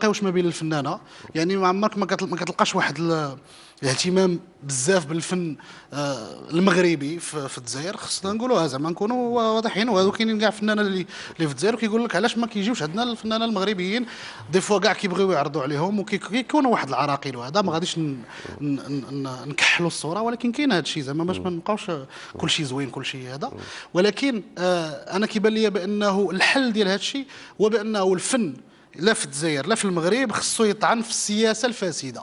كتلاقاوش ما بين الفنانه، يعني ما عمرك ما كتلقاش واحد الاهتمام بزاف بالفن المغربي في الجزائر. خصنا نقولوها زعما نكونوا واضحين، وهادو كاينين كاع فنانه اللي في الجزائر وكيقول لك علاش ما كيجيوش عندنا الفنانه المغربيين، دي فوا كاع كيبغيو يعرضوا عليهم وكيكونوا واحد العراقيل. وهذا ما غاديش نكحلوا الصوره، ولكن كاين هذا الشيء زعما باش ما نبقاوش كل شيء زوين كل شيء هذا. ولكن انا كيبان لي بانه الحل ديال هذا الشيء هو بانه الفن لا في الجزائر لا في المغرب خصو يطعن في السياسه الفاسده،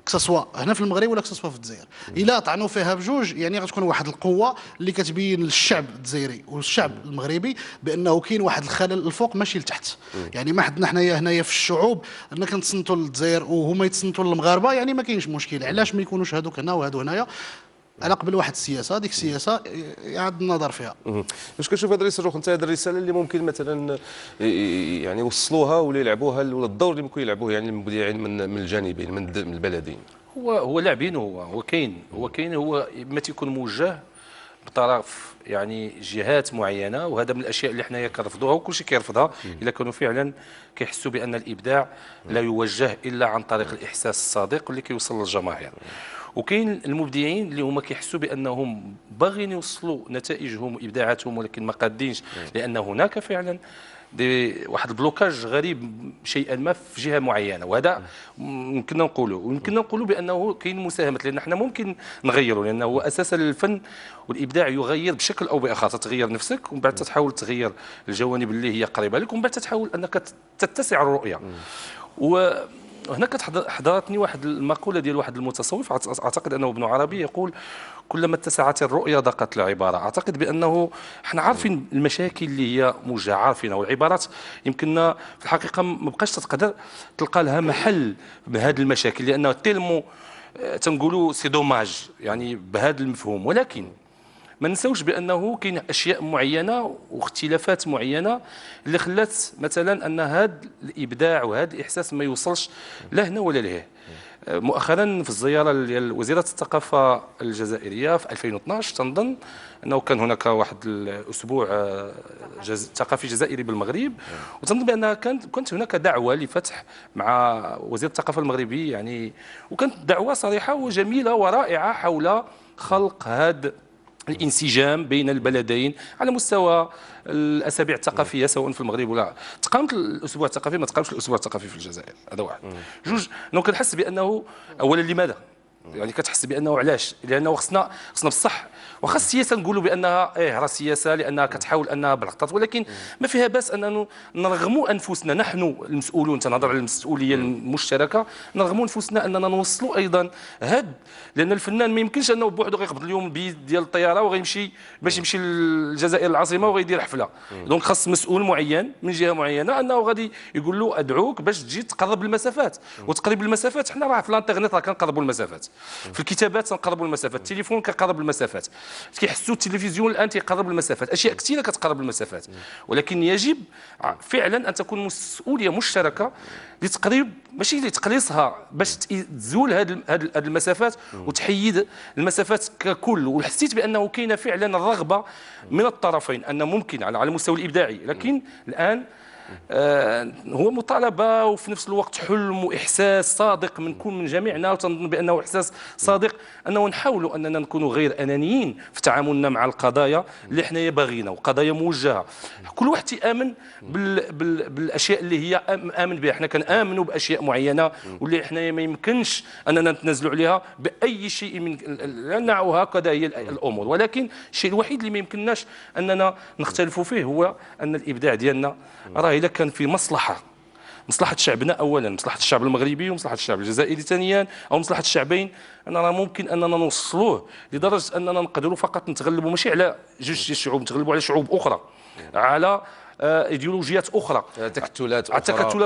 كسوا هنا في المغرب ولا كسوا في الجزائر. الا طعنوا فيها بجوج يعني غتكون واحد القوه اللي كتبين للشعب الجزائري والشعب المغربي بانه كاين واحد الخلل الفوق ماشي لتحت. يعني ما حدنا حنايا هنايا في الشعوب اننا كنتصنتوا للجزائر وهما يتصنتوا للمغاربه، يعني ما كاينش مشكل. علاش ما يكونوش هذوك هنا وهذو هنايا على قبل واحد السياسه، هذيك السياسه يعاد النظر فيها. واش كتشوف هذا الرساله انت هذه الرساله اللي ممكن مثلا يعني يوصلوها ولا يلعبوها، ولا الدور اللي ممكن يلعبوه يعني المذيعين من الجانبين من البلدين؟ هو لاعبين، هو كاين هو ما تيكون موجه بطرف يعني جهات معينه، وهذا من الاشياء اللي حنايا كنرفضوها وكل شيء كيرفضها الا كانوا فعلا كيحسوا بان الابداع لا يوجه الا عن طريق الاحساس الصادق اللي كيوصل للجماهير. وكاين المبدعين اللي هما كيحسوا بانهم باغيين يوصلوا نتائجهم وابداعاتهم ولكن ما قادينش، لان هناك فعلا واحد البلوكاج غريب شيئا ما في جهه معينه، وهذا يمكننا نقولوا بانه كاين مساهمه، لان احنا ممكن نغيروا، لانه هو اساسا الفن والابداع يغير بشكل او باخر. تتغير نفسك ومن بعد تحاول تغير الجوانب اللي هي قريبه لك، ومن بعد تحاول انك تتسع الرؤيه. وهنا حضرتني واحد المقوله ديال واحد المتصوف، اعتقد انه ابن عربي، يقول كلما اتسعت الرؤيه ضاقت العباره. اعتقد بانه احنا عارفين المشاكل اللي هي موجهه، عارفينها، والعبارات يمكننا في الحقيقه ما بقاش تقدر تلقى لها محل بهذه المشاكل، لانه تيلمو تنقولوا سي دوماج يعني بهذا المفهوم. ولكن ما ننساوش بانه كاين اشياء معينه واختلافات معينه اللي خلات مثلا ان هذا الابداع وهذا الاحساس ما يوصلش لا هنا ولا لهيه. مؤخرا في الزياره ديال وزيره الثقافه الجزائريه في 2012 تنظن انه كان هناك واحد الاسبوع ثقافي جزائري بالمغرب، وتنظن بان كانت هناك دعوه لفتح مع وزير الثقافه المغربي يعني، وكانت دعوه صريحه وجميله ورائعه حول خلق هذا الانسجام بين البلدين على مستوى الاسابيع الثقافيه سواء في المغرب ولا تقامت الاسبوع الثقافي، ما تقامش الاسبوع الثقافي في الجزائر. هذا واحد. جوج، انا كنحس بانه اولا لماذا؟ يعني كتحس بانه علاش؟ لانه خصنا بصح، واخا السياسه نقولوا بانها راه السياسه لانها كتحاول انها بالخطط، ولكن ما فيها باس اننا نرغموا انفسنا نحن المسؤولون، تنهضر على المسؤوليه المشتركه، نرغموا انفسنا اننا نوصلوا ايضا لان الفنان ما يمكنش انه بوحده غيقبض اليوم البيد ديال الطياره وغيمشي باش يمشي للجزائر العاصمه وغيدير حفله. دونك خاص مسؤول معين من جهه معينه انه غادي يقول له ادعوك باش تجي تقرب المسافات. وتقريب المسافات حنا راه في الانترنت راه كنقربوا المسافات، في الكتابات تنقربوا المسافات، التليفون كيقرب المسافات، كيحسوا التلفزيون الان تيقرب المسافات، اشياء كثيره كتقرب المسافات. ولكن يجب فعلا ان تكون مسؤوليه مشتركه لتقريب ماشي لتقليصها، باش تزول هذه المسافات وتحيد المسافات ككل. وحسيت بانه كاينه فعلا الرغبه من الطرفين ان ممكن على المستوى الابداعي، لكن الان هو مطالبه وفي نفس الوقت حلم واحساس صادق من جميعنا، وتنظن بانه احساس صادق انه نحاولوا اننا نكونوا غير انانيين في تعاملنا مع القضايا اللي حنايا باغينا، وقضايا موجهه. كل واحد تيامن بالاشياء اللي هي امن بها. حنا كنامنوا باشياء معينه واللي حنايا ما يمكنش اننا نتنازلوا عليها باي شيء من، لانه هكذا هي الامور. ولكن الشيء الوحيد اللي ما يمكنناش اننا نختلفوا فيه هو ان الابداع ديالنا راه الا كان في مصلحه شعبنا اولا، مصلحه الشعب المغربي ومصلحه الشعب الجزائري ثانيا، او مصلحه الشعبين، انا راه ممكن اننا نوصلوه لدرجه اننا نقدروا فقط نتغلبوا ماشي على جوج الشعوب، نتغلبوا على شعوب اخرى، على ايديولوجيات اخرى، تكتلات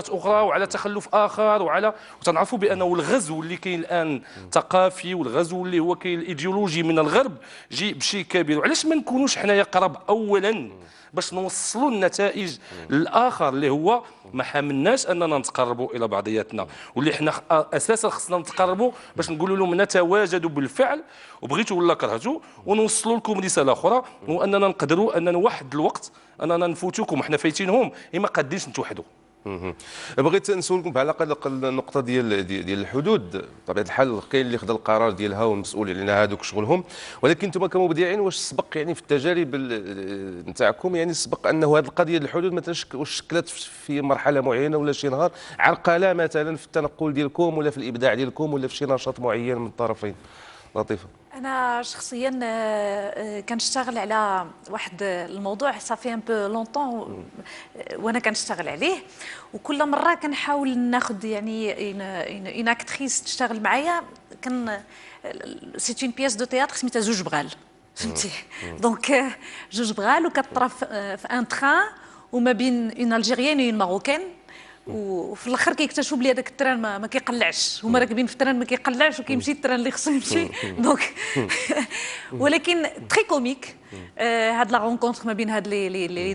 اخرى، وعلى تخلف اخر، وتنعرفوا بانه الغزو اللي كاين الان ثقافي والغزو اللي هو كاين الايديولوجي من الغرب جي بشيء كبير. وعلاش ما نكونوش حنايا قرب اولا باش نوصلوا النتائج للاخر اللي هو ما حملناش اننا نتقربوا الى بعضياتنا، واللي حنا اساسا خصنا نتقربوا باش نقولوا لهم نتواجدوا بالفعل وبغيتوا ولا كرهتوا، ونوصلوا لكم رساله اخرى، واننا نقدروا اننا واحد الوقت اننا نفوتوكم حنا فايتينهم، ما قادينش نتوحدوا. بغيت نسولكم بعلاقه النقطه ديال الحدود. بطبيعه الحال كاين اللي خدا القرار ديالها والمسؤول على هذوك شغلهم، ولكن انتم كمبدعين واش سبق يعني في التجارب نتاعكم يعني سبق انه هذه القضيه ديال الحدود مثلا واش شكلت في مرحله معينه ولا شي نهار عرقله مثلا في التنقل ديالكم ولا في الابداع ديالكم ولا في شي نشاط معين من الطرفين؟ لطيفه. انا شخصيا كنشتغل على واحد الموضوع صافي ان بو لونطون وانا كنشتغل عليه، وكل مره كنحاول ناخذ يعني اون اكتريس تشتغل معايا. كان سي اون بياس دو تياتر سميتها زوج بغال، فهمتي؟ دونك جوج بغال وكطرا في ان تران وما بين اون الجيريان و اون ماروكان، وفي الاخر كيكتشفوا بلي هذاك التران ما كيقلعش، هما راكبين في التران ما كيقلعش وكيمشي التران اللي خصو يمشي. دونك ولكن تري كوميك هاد لا رونكونتر ما بين هاد لي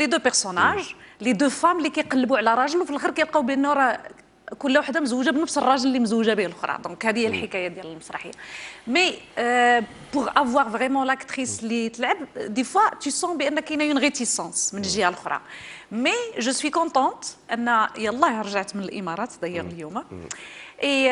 دو بيرسوناج، لي دو فام اللي كيقلبوا على راجل وفي الاخر كيلقاو بانه راه كل وحده مزوجه بنفس الراجل اللي مزوجه به الاخرى. دونك هذه هي الحكايه ديال المسرحيه. مي بوغ افوار فريمون لاكتريس اللي تلعب دي فوا تو سون بان كاينه اون ريتيسونس من الجهه الاخرى. مي جو سوي كونطونت ان يلاه رجعت من الامارات داير اليوم، اي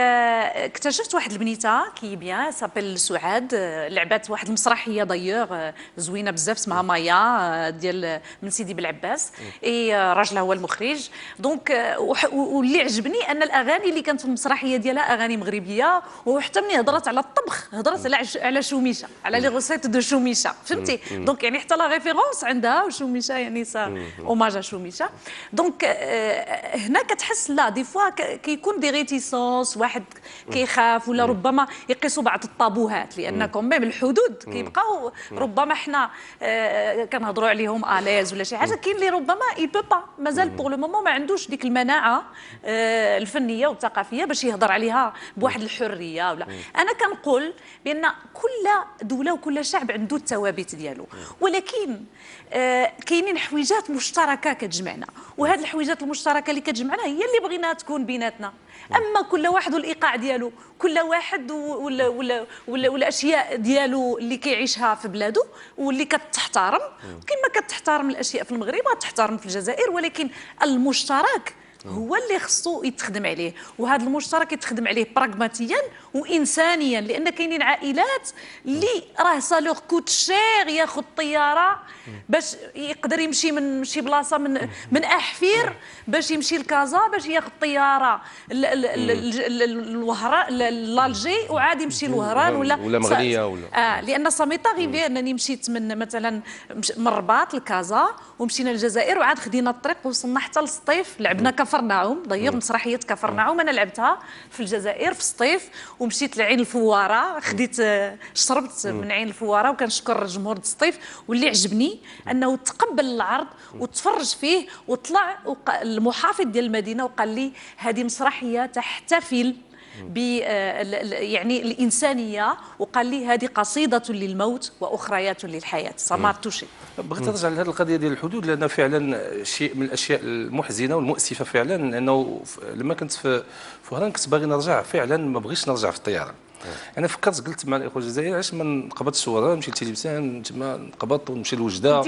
اكتشفت واحد البنيته كي بيان سابيل سعاد، لعبات واحد المسرحيه دايوغ زوينه بزاف اسمها مايا ديال من سيدي بالعباس، اي راجلها هو المخرج. دونك واللي عجبني ان الاغاني اللي كانت في المسرحيه ديالها اغاني مغربيه، وحتى ملي هضرت على الطبخ هضرت على شوميشه، على لي غوسيت دو شوميشه، فهمتي؟ دونك يعني حتى لا ريفيرونس عندها وشوميشه يعني سا اوماج شوميشه. دونك هنا كتحس لا دي فوا كيكون دي ريتيسون واحد كيخاف ولا ربما يقيسوا بعض الطابوهات، لان كوميم الحدود كيبقاو ربما حنا كنهضروا عليهم اليز ولا شي حاجه، كاين اللي ربما يبو با مازال بوغ لو مومون ما عندوش ديك المناعه الفنيه والثقافيه باش يهضر عليها بواحد الحريه. ولا انا كنقول بان كل دوله وكل شعب عنده الثوابت ديالو، ولكن كاينين حويجات مشتركه كتجمعنا، وهاد الحويجات المشتركه اللي كتجمعنا هي اللي بغيناها تكون بيناتنا. اما كل واحد والايقاع ديالو، كل واحد والاشياء ديالو اللي كيعيشها في بلاده واللي كتحترم، كما كتحترم الاشياء في المغرب غتحترم في الجزائر، ولكن المشترك هو اللي خصو يتخدم عليه، وهذا المشترك يتخدم عليه براغماتيا وانسانيا، لان كاينين عائلات اللي راه سالوغ كوت شير ياخذ طياره باش يقدر يمشي من شي بلاصه من احفير باش يمشي لكازا باش ياخذ طياره الوهران لالجي وعاد يمشي لوهران ولا مغنيه ولا لان ساميطا غيبي انني مشيت من مثلا من الرباط لكازا ومشينا للجزائر وعاد خدينا الطريق وصلنا حتى للسطيف، لعبنا كفرناعوم ضيق مسرحيه كفرناعوم انا لعبتها في الجزائر في السطيف، ومشيت لعين الفواره خديت شربت من عين الفواره، وكنشكر جمهور السطيف. واللي عجبني انه تقبل العرض وتفرج فيه وطلع المحافظ ديال المدينه وقال لي هذه مسرحيه تحتفل يعني الانسانيه، وقال لي هذه قصيده للموت واخريات للحياه. سمار توشي. بغيت نرجع لهذه القضيه ديال الحدود، لان فعلا شيء من الاشياء المحزنه والمؤسفه فعلا، لانه لما كنت في وهران كنت باغي نرجع فعلا، ما بغيتش نرجع في الطياره. انا فكرت قلت مع الاخوه الجزائريين علاش ما نقبضش وهران، نمشي لتلفزيون تما نقبض ونمشي لوجده.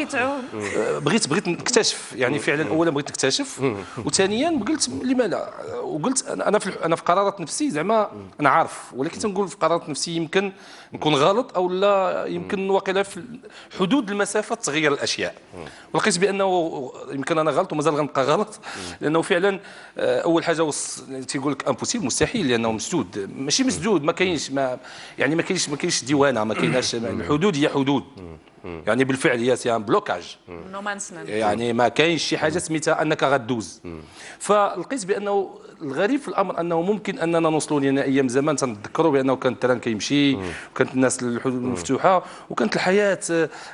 بغيت نكتشف يعني فعلا، اولا بغيت نكتشف، وثانيا قلت لما لا، وقلت انا في قرارات نفسي زعما انا عارف، ولكن تنقول في قرارات نفسي يمكن نكون غلط او لا، يمكن واقيلا في حدود المسافه تغير الاشياء، ولقيت بانه يمكن انا غلط ومازال غنبقى غلط، لانه فعلا اول حاجه تيقول لك امبوسيبل مستحيل، لانه مسدود ماشي مسدود، ما كاينش ما كاينش ديوانه، ما كايناش الحدود هي حدود يعني بالفعل هي سي ان بلوكاج، يعني ما كاينش شي حاجه سميتها انك غدوز. فلقيت بانه الغريب في الامر انه ممكن اننا نوصلوا لنا ايام زمان تنتذكروا بانه كان التران كيمشي وكانت الناس الحدود مفتوحه وكانت الحياه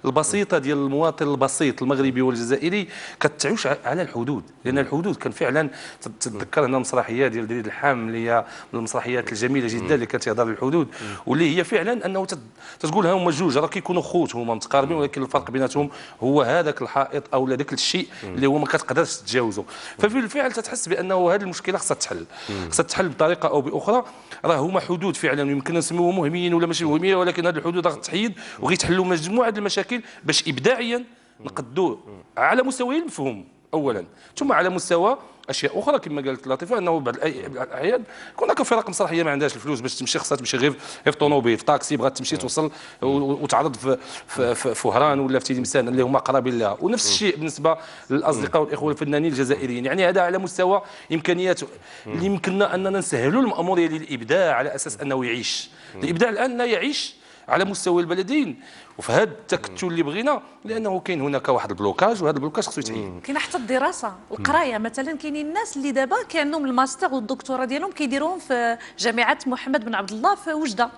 البسيطه ديال المواطن البسيط المغربي والجزائري كتعيش على الحدود، لان الحدود كان فعلا تتذكر هنا المسرحيه ديال دريد الحام اللي هي من المسرحيات الجميله جدا اللي كانت تهضر على الحدود، واللي هي فعلا انه تقول هما جوج راه كيكونوا خوت هما متقاربين، ولكن الفرق بيناتهم هو هذاك الحائط او ذاك الشيء اللي هو ما كتقدرش تتجاوزه. ففي الفعل تتحس بانه هذه المشكله خصها تحل بطريقه او باخرى. راه هما حدود فعلا يمكن نسميوهم مهمين ولا ماشي مهمين، ولكن هذه الحدود غتحيد وغيتحلوا مجموعه المشاكل باش ابداعيا نقدوه على مستوى المفهوم اولا، ثم على مستوى اشياء اخرى كما قالت لطيفه انه بعض الاحيان هناك فرق مسرحيه ما عندهاش الفلوس باش تمشي، خاصها تمشي غير في طوموبيل في طاكسي، بغات تمشي توصل وتعرض في وهران ولا في تلمسان اللي هما قرابين لها. ونفس الشيء بالنسبه للاصدقاء والاخوه الفنانين الجزائريين، يعني هذا على مستوى امكانيات اللي يمكننا اننا نسهلوا الماموريه للابداع على اساس انه يعيش. الابداع الان لا يعيش على مستوى البلدين، وفي هذا التكتل اللي بغينا، لانه كاين هناك واحد البلوكاج، وهذا البلوكاج خصو يتعين. كاين حتى الدراسه القرايه مثلا، كاينين الناس اللي دابا كان عندهم الماستر والدكتوراه ديالهم كيديروهم في جامعه محمد بن عبد الله في وجده،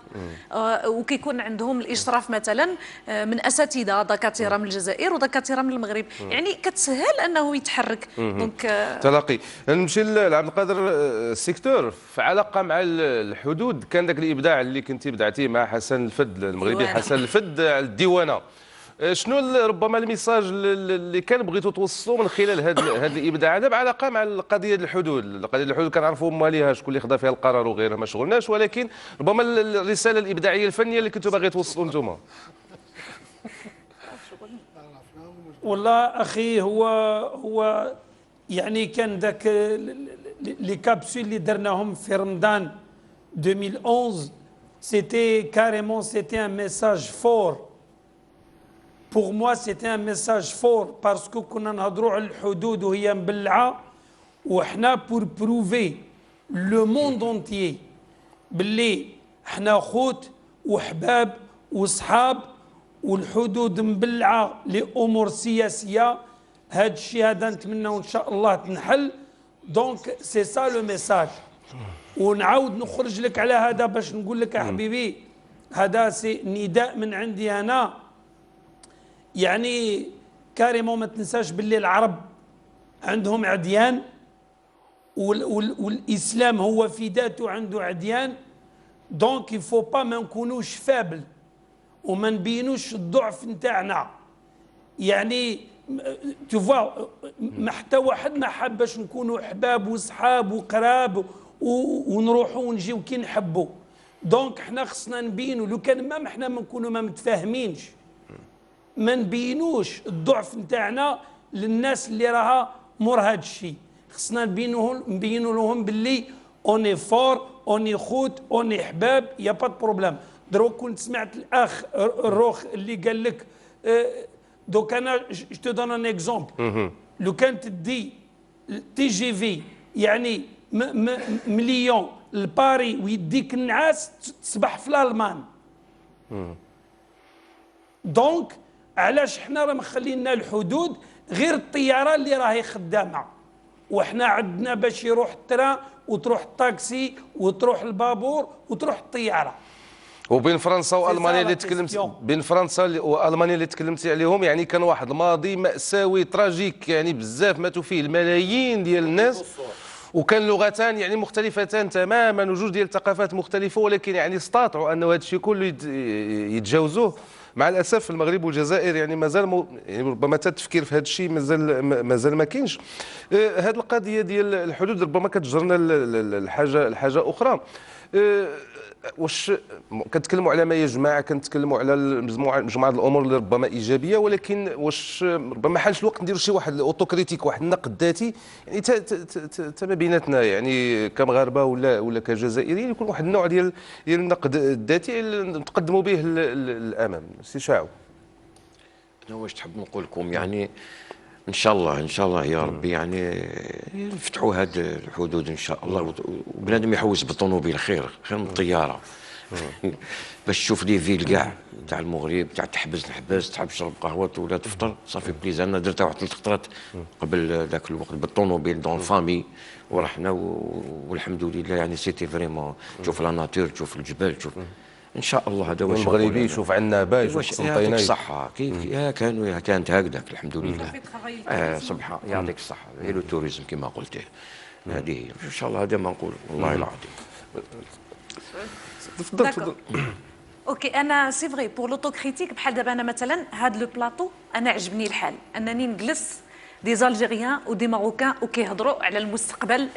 وكيكون عندهم الاشراف مثلا من اساتذه دكاتره من الجزائر ودكاتره من المغرب، يعني كتسهل انه يتحرك. دونك تلاقي. نمشي لعبد القادر. السيكتور في علاقه مع الحدود، كان ذاك الابداع اللي كنتي بدعتيه مع حسن الفد المغربي، حسن الفد على الديوانه، شنو ربما الميساج اللي كان بغيتوا توصلوا من خلال هذا الابداع هذا بعلاقه مع القضيه ديال الحدود؟ القضيه ديال الحدود كنعرفوا ماليها شكون اللي خدا فيها القرار وغيرها، ما شغلناش، ولكن ربما الرساله الابداعيه الفنيه اللي كنتوا باغي توصلوا انتم. والله اخي، هو يعني كان ذاك لي كابسول اللي درناهم في رمضان 2011 سيتي كاريمون سيتي ان ميساج فور. Pour moi, c'était un message fort parce que كنا نهضروا على الحدود وهي مبلعه، وحنا pour prouver le monde entier باللي حنا خوت وحباب وصحاب، والحدود مبلعه لامور سياسيه. هذا الشيء هذا نتمنى ان شاء الله تنحل. دونك سي سا لو ميساج. ونعاود نخرج لك على هذا باش نقول لك يا حبيبي، هذا سي نداء من عندي انا، يعني كاريمون ما تنساش باللي العرب عندهم عديان، والاسلام هو في ذاته عنده عديان. دونك يفو با ما نكونوش فابل وما نبينوش الضعف نتاعنا. يعني تفوا ما حتى واحد ما حاب باش نكونوا احباب وصحاب وقراب ونروحوا ونجيو كي نحبوا. دونك حنا خصنا نبينوا، لو كان ما حنا ما نكونوا ما متفاهمينش، ما نبينوش الضعف نتاعنا للناس اللي راها مور هذا الشيء. خصنا نبينوا لهم باللي اوني فور، اوني خوت، اوني حباب، يا با بروبليم. دروك كنت سمعت الاخ الروخ اللي قال لك دوك انا جو دون ان اكزومبل، لو كانت تدي تي جي في يعني مليون لباري ويديك النعاس تصبح في الالمان. دونك علاش حنا راه مخلينا الحدود غير الطياره اللي راهي خدامه، وحنا عندنا باش يروح التران وتروح الطاكسي وتروح البابور وتروح الطياره. وبين فرنسا والمانيا اللي تكلمت، بين فرنسا والمانيا اللي تكلمتي عليهم، يعني كان واحد الماضي مأساوي تراجيك، يعني بزاف ماتوا فيه الملايين ديال الناس، وكان لغتان يعني مختلفتان تماما وجوج ديال الثقافات مختلفه، ولكن يعني استطاعوا انه هذا الشيء كله يتجاوزوه. مع الاسف المغرب والجزائر يعني مازال يعني ربما التفكير في هذا الشيء مازال ما كاينش. هذه القضيه ديال الحدود ربما كتجرنا الحاجه اخرى. واش كنتكلموا على ما يجمع، كنتكلموا على مجموعه الامور اللي ربما ايجابيه، ولكن واش ربما ما حانش الوقت نديروا شي واحد الاوتوكريتيك، واحد النقد ذاتي يعني ما بيناتنا، يعني كمغاربه ولا كجزائريين، يكون واحد النوع ديال النقد الذاتي نتقدموا به للامام. سي شاعو، انا واش تحب نقول لكم؟ يعني ان شاء الله يا ربي يعني يفتحوا هاد الحدود ان شاء الله، وبنادم يحوس بالطوموبيل خير من الطياره باش تشوف لي فيل كاع تاع المغرب، تاع تحبس تحب تشرب قهوه ولا تفطر صافي بليز. انا درتها واحد 3 خطرات قبل ذاك الوقت بالطوموبيل دون فامي ورحنا، والحمد لله يعني سيتي فريمون تشوف لا ناتور، تشوف الجبال، تشوف ان شاء الله. هذا واش المغربي يشوف عنابه، يشوف قسنطينه، يعطيك الصحه. كيف كانت هكذاك الحمد لله. سبحان يعطيك الصحه. هي لو توريزم كما قلتي، هذه ان شاء الله. هذا ما نقول والله العظيم. تفضل. اوكي، انا سي فري بور لوتوكريتيك. بحال دابا انا مثلا هاد لو بلاطو انا عجبني الحال انني نجلس دي زالجيريان ودي ماروكان وكيهضروا على المستقبل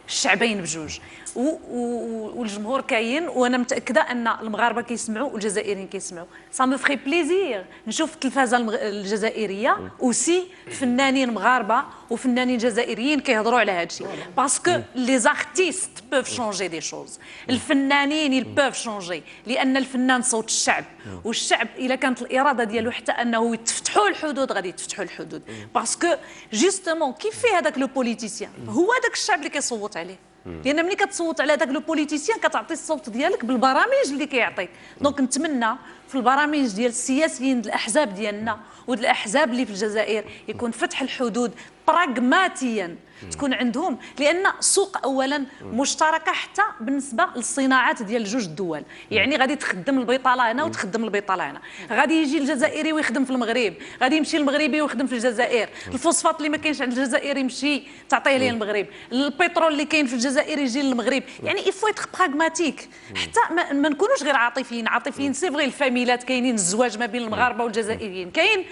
الشعبين بجوج والجمهور كاين، وانا متاكده ان المغاربه كيسمعوا والجزائريين كيسمعوا. سا مو فري بليزير نشوف التلفازه الجزائريه اوسي فنانين مغاربه وفنانين جزائريين كيهضروا على هذا الشيء، باسكو لي زارتيست بوف شونجي دي شوز. الفنانين يل بوف شونجي، لان الفنان صوت الشعب، والشعب اذا كانت الاراده ديالو حتى انه يتفتحوا الحدود غادي يتفتحوا الحدود، باسكو جوستومون كيف في هذاك لو بوليتيسيان هو هذاك الشعب اللي كيصوت عليه. لان ملي كتصوت على هذاك لو بوليتيسيان كتعطي الصوت ديالك بالبرامج اللي كيعطيك. دونك نتمنى في البرامج ديال السياسيين الاحزاب ديالنا والاحزاب اللي في الجزائر يكون فتح الحدود براغماتيا، تكون عندهم، لان السوق اولا مشتركه حتى بالنسبه للصناعات ديال جوج الدول. يعني غادي تخدم البيطاله هنا وتخدم البيطاله هنا، غادي يجي الجزائري ويخدم في المغرب، غادي يمشي المغربي ويخدم في الجزائر، الفوسفات اللي ما كاينش عند الجزائر يمشي تعطيه ليه المغرب، البترول اللي كاين في الجزائر يجي للمغرب. يعني يفو يتخ براغماتيك، حتى ما نكونوش غير عاطفيين سي فغي. الفاميلات كاينين الزواج ما بين المغاربه والجزائريين، كاين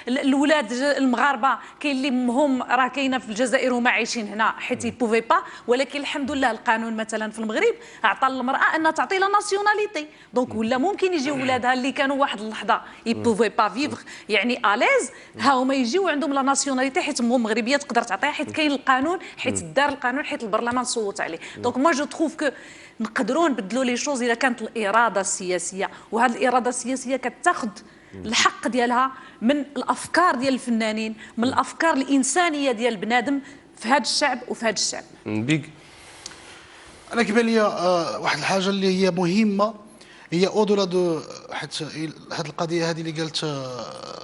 الاولاد المغاربه كاين اللي امهم راه كاينه في الجزائر وما عايشين هنا حيت يبوفي با، ولكن الحمد لله القانون مثلا في المغرب اعطى للمراه انها تعطي لا ناسيوناليتي. دونك ولا ممكن يجيو ولادها اللي كانوا واحد اللحظه يبوفي با فيفغ يعني اليز، ها هما يجيو عندهم لا ناسيوناليتي حيت امهم مغربيه تقدر تعطيها، حيت كاين القانون، حيت دار القانون، حيت البرلمان صوت عليه. دونك ما جو تروف كو نقدروا نبدلوا لي شوز اذا كانت الاراده السياسيه، وهذه الاراده السياسيه كتاخذ الحق ديالها من الافكار ديال الفنانين، من الافكار الانسانيه ديال البنادم في هذا الشعب وفي هذا الشعب. بيك انا كيبان لي واحد الحاجه اللي هي مهمه، هي اودولا دو، حيت هذه القضيه هذه اللي قالت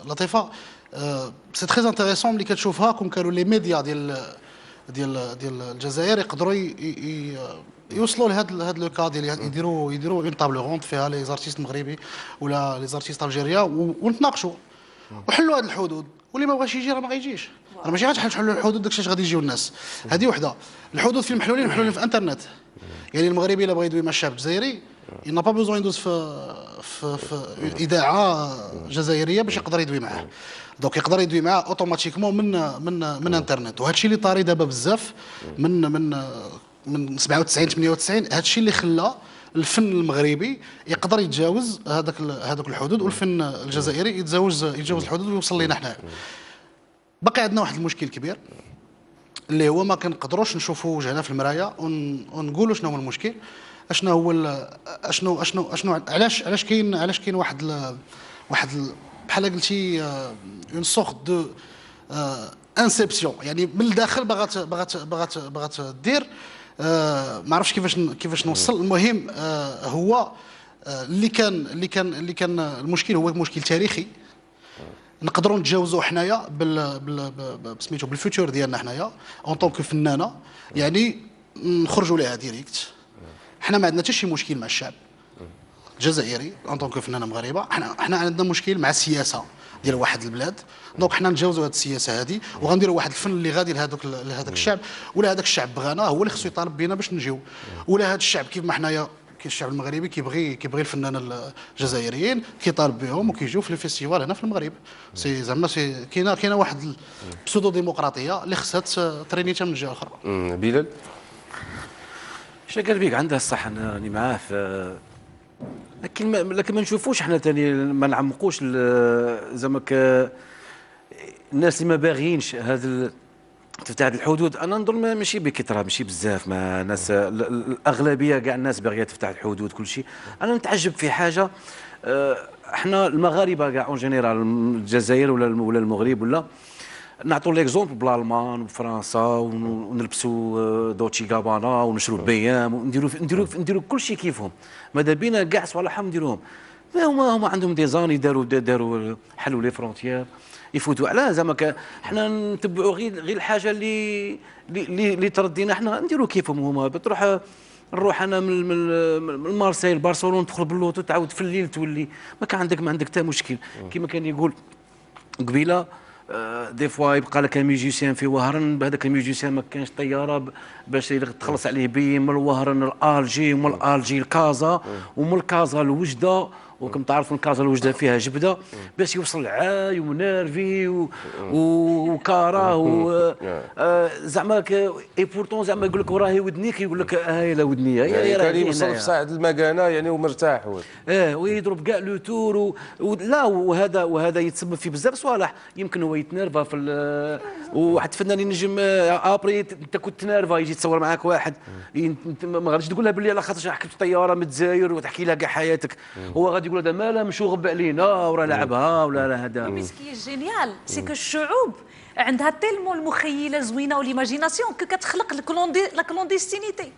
لطيفه سي تري انتريسون ملي كتشوفها كون كانوا لي ميديا ديال الجزائر يقدروا يوصلوا لهذا لو كا ديال يديروا اون طابل روند فيها لي زارتيست مغربي ولا لي زارتيست الجيريا ونتناقشوا وحلوا هذه الحدود، واللي ما بغاش يجي راه ما غيجيش. راه ماشي غتحلوا الحدود داكشي غادي يجيو الناس. هذه وحده. الحدود فين محلولين في الانترنت. يعني المغربي الا بغى يدوي مع الشعب الجزائري ينا با بوزون يدوز في اذاعه جزائريه باش يقدر يدوي معاه. دونك يقدر يدوي معاه اوتوماتيكمون من انترنت. وهذا الشيء اللي طاري دابا بزاف من 97 98. هذا الشيء اللي خلى الفن المغربي يقدر يتجاوز هذوك الحدود، والفن الجزائري يتجاوز الحدود ويوصل لنا حنا. باقي عندنا واحد المشكل كبير اللي هو ما كنقدروش نشوفوا وجهنا في المرايه ونقولوا شنو هو المشكل، اشنو هو اشنو علاش كاين واحد بحال قلتي اون سورت دو انسبسيون. يعني من الداخل بغات دير ما عرفتش كيفاش نوصل. المهم هو اللي كان المشكل هو مشكل تاريخي نقدروا نتجاوزوه حنايا سميتو بالفيتور ديالنا حنايا اون طونك فنانه. يعني نخرجوا لها ديريكت. حنا ما عندنا حتى شي مشكل مع الشعب الجزائري اون طونك فنانه مغاربه. حنا عندنا مشكل مع السياسه ديال واحد البلاد. دونك حنا نتجاوزوا هذه السياسه هذه وغنديروا واحد الفن اللي غادي لهذاك الشعب، ولا هذاك الشعب بغانا هو اللي خصو يطالب بينا باش نجيو، ولا هذا الشعب كيف ما حنايا الشعب المغربي كيبغي الفنان الجزائريين كيطالب بهم وكيجيو في الفيستيفال هنا في المغرب. سي زعما كاينه واحد بسودو ديمقراطيه اللي خصها تريني حتى من الجهه الاخرى. بلال شنو قال بيك عندها الصح، انا راني معاه في، لكن ما نشوفوش حنا ثاني ما نعمقوش زعما الناس اللي ما باغيينش هذا تفتح الحدود. انا نظن ماشي بكثره، ماشي بزاف، ما ناس الاغلبيه كاع الناس باغيه تفتح الحدود كل شيء. انا نتعجب في حاجه، احنا المغاربه كاع اون جينيرال، الجزائر ولا المغرب ولا نعطوا ليكزومبل بالالمان وفرنسا ونلبسوا دوتشي غابانا ونشروا بيام ونديروا كل شيء كيفهم. ماذا بينا كاع صوالحهم نديروهم. هما عندهم دي زاني داروا حلوا لي فرونتيير يفوتوا على زعما حنا نتبعوا غير الحاجه اللي تردينا حنا نديروا كيفهم هما. بتروح نروح انا من مارسيل برشلونه تدخل باللوطو تعاود في الليل تولي ما عندك حتى مشكل. كما كان يقول قبيله دي فوا يبقى لك ميوزيسيان في وهران، بهذاك الميوزيسيان ما كانش طياره باش تخلص عليه بي من الوهران الالجي ومن الالجي لكازا ومن الكازا لوجده وكم تعرفوا الكازا الوجده فيها جبده باش يوصل عاي ونيرفي وكاره زعما اي بورتون زعما يقول لك وراهي ودنيك يقول لك هاي لا ودنيه يعني كان يوصل في صاعد المكانه يعني ومرتاح ويضرب كاع لو تور لا وهذا يتسبب في بزاف صوالح. يمكن هو يتنرفا واحد فنان ينجم ابري انت كنت تنرفا يجي يتصور معاك واحد ما غاديش تقول لها باللي على خاطر ركبت طياره من الجزائر وتحكي لها كاع حياتك. هو غادي يقول هذا مالا مشوغب علينا وراه لعبها ولا لا هذا. مي سكي جينيال سي كو الشعوب عندها تيلمون المخيله زوينه والايماجيناسيون كو كتخلق لا كلونديستينيتي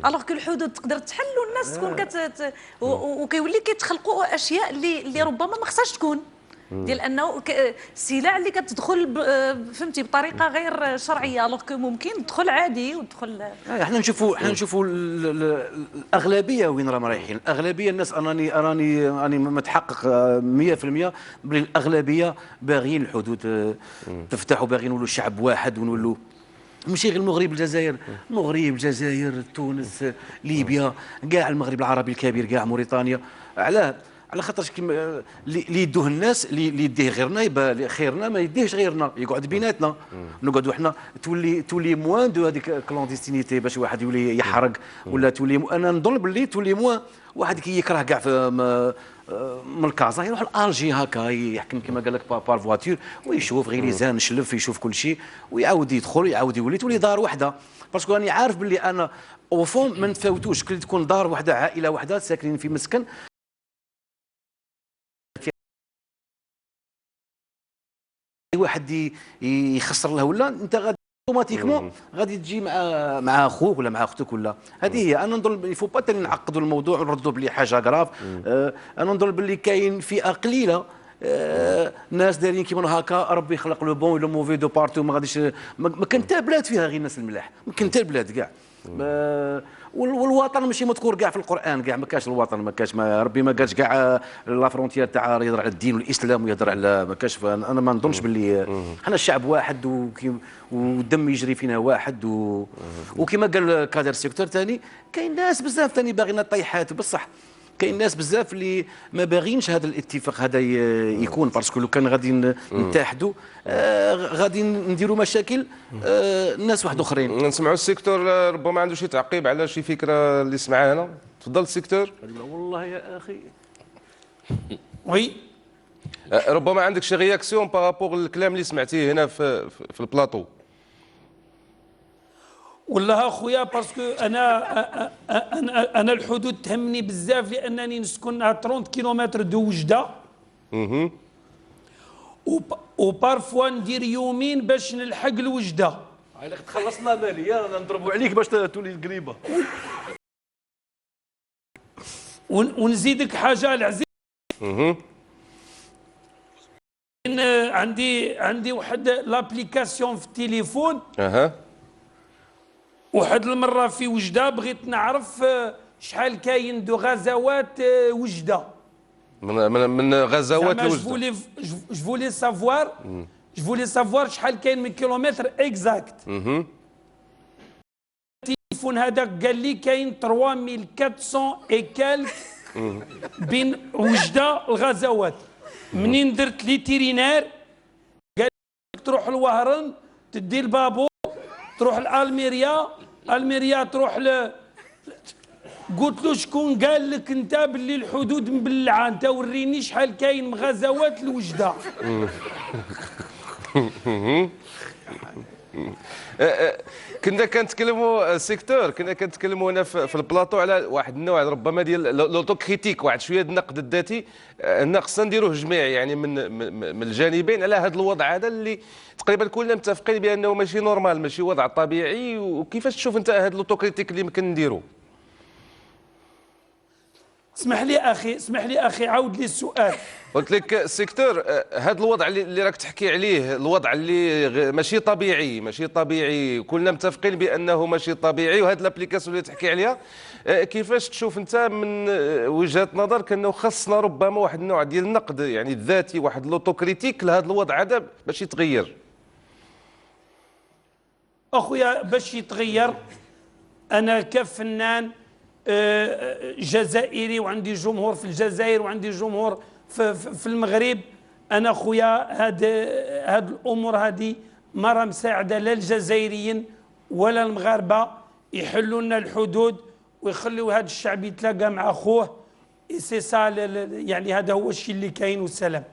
الوغ كو الحدود تقدر تحل والناس تكون وكيولي كيتخلقوا اشياء اللي ربما ما خصهاش تكون ديال انه السلع اللي كتدخل فهمتي بطريقه غير شرعيه الوغ كو ممكن تدخل عادي وتدخل. احنا نشوفوا الاغلبيه وين راهم رايحين. الاغلبيه الناس راني متحقق 100% بلي الاغلبيه باغيين الحدود تفتح وباغيين نولوا شعب واحد ونولوا ماشي غير المغرب الجزائر، الجزائر تونس ليبيا كاع المغرب العربي الكبير كاع موريتانيا. على خاطرش كيما اللي يدوه الناس اللي يديه غيرنا يبقى خيرنا ما يديهش غيرنا يقعد بيناتنا نقعدوا احنا تولي موان دو هذيك كلونديستينيتي باش واحد يولي يحرق ولا تولي انا نظن باللي تولي موان واحد كيكره كاع من الكازا يروح لالجي هكا يحكم كما قال لك بار فواتور ويشوف غير يزان شلف يشوف كل شيء ويعاود يدخل يعاود يولي تولي دار واحده. باسكو راني عارف باللي انا او فون ما نتفاوتوش كي تكون دار واحده عائله واحده ساكنين في مسكن واحد يخسر له ولا انت غادي اوتوماتيكمون غادي تجي مع اخوك ولا مع اختك ولا هذه هي. انا نظن يفو با تاني نعقدوا الموضوع ونردوا بلي حاجه غراف. انا نظن باللي كاين فئه قليله ناس دايرين كيما هكا ربي يخلق لو بون لو موفي دو بارتو ما غاديش ما كان حتى بلاد فيها غير الناس الملاح ما كان حتى البلاد كاع. والوطن ماشي مذكور كاع في القران كاع ما كاش الوطن ما كاش ربي ما قالش كاع لا فرونتيير تاع يهضر على الدين والاسلام ويهضر على ما كاش. انا ما نظنش باللي حنا الشعب واحد والدم يجري فينا واحد وكما قال كادر سيكتور ثاني كاين ناس بزاف ثاني باغيين طيحات بصح كاين ناس بزاف اللي ما باغينش هذا الاتفاق هذا يكون باسكو لو كان غادي نتحدوا غادي نديروا مشاكل ناس واحد اخرين. نسمعوا السيكتور ربما عنده شي تعقيب على شي فكره اللي سمعها هنا. تفضل السيكتور. والله يا اخي وي ربما عندك شي رياكسيون بارابور للكلام اللي سمعتيه هنا في البلاطو. والله اخويا باسكو انا الحدود تهمني بزاف لانني نسكن على 30 كيلومتر دو وجده وبارفوا ندير يومين باش نلحق الوجده. عليك تخلصنا بالي يا نضربوا عليك باش تولي قريبه. ونزيدك حاجه العزيز عندي واحد لابليكاسيون في التليفون. واحد المره في وجده بغيت نعرف شحال كاين دو غزوات وجده من غزوات لوجده. جو فولي سافوار شحال كاين من كيلومتر اكزاكت. التليفون هذاك قال لي كاين 3400 اي كالك بين وجده الغزوات. منين درت ليتيرينير قال لك تروح لوهران تدي البابور تروح لالميريا تروح قلت له شكون قال لك انت باللي الحدود مبلعه انت وريني شحال كاين من غزوات الوجده. كنا كنتكلموا سيكتور كنا كنتكلموا هنا في البلاطو على واحد النوع ربما ديال لوتو كريتيك واحد شويه النقد الذاتي. خصنا نديروه جميع يعني من الجانبين على هذا الوضع هذا اللي تقريبا كلنا متفقين بانه ماشي نورمال ماشي وضع طبيعي. وكيفاش تشوف انت هذا لوتو كريتيك اللي يمكن نديروه؟ اسمح لي اخي عاود لي السؤال. قلت لك سيكتور هذا الوضع اللي راك تحكي عليه الوضع اللي ماشي طبيعي كلنا متفقين بانه ماشي طبيعي وهذه الابليكاسيون اللي تحكي عليها كيفاش تشوف انت من وجهه نظرك انه خصنا ربما واحد النوع ديال النقد يعني الذاتي واحد لوتوكريتيك لهذا الوضع هذا باش يتغير؟ اخويا باش يتغير انا كفنان جزائري وعندي جمهور في الجزائر وعندي جمهور في المغرب. انا خويا هاد الامور هذه ما راه مساعده لا الجزائريين ولا المغاربه يحلوا لنا الحدود ويخلوا هذا الشعب يتلاقى مع اخوه. سي سا يعني هذا هو الشيء اللي كاين. والسلام.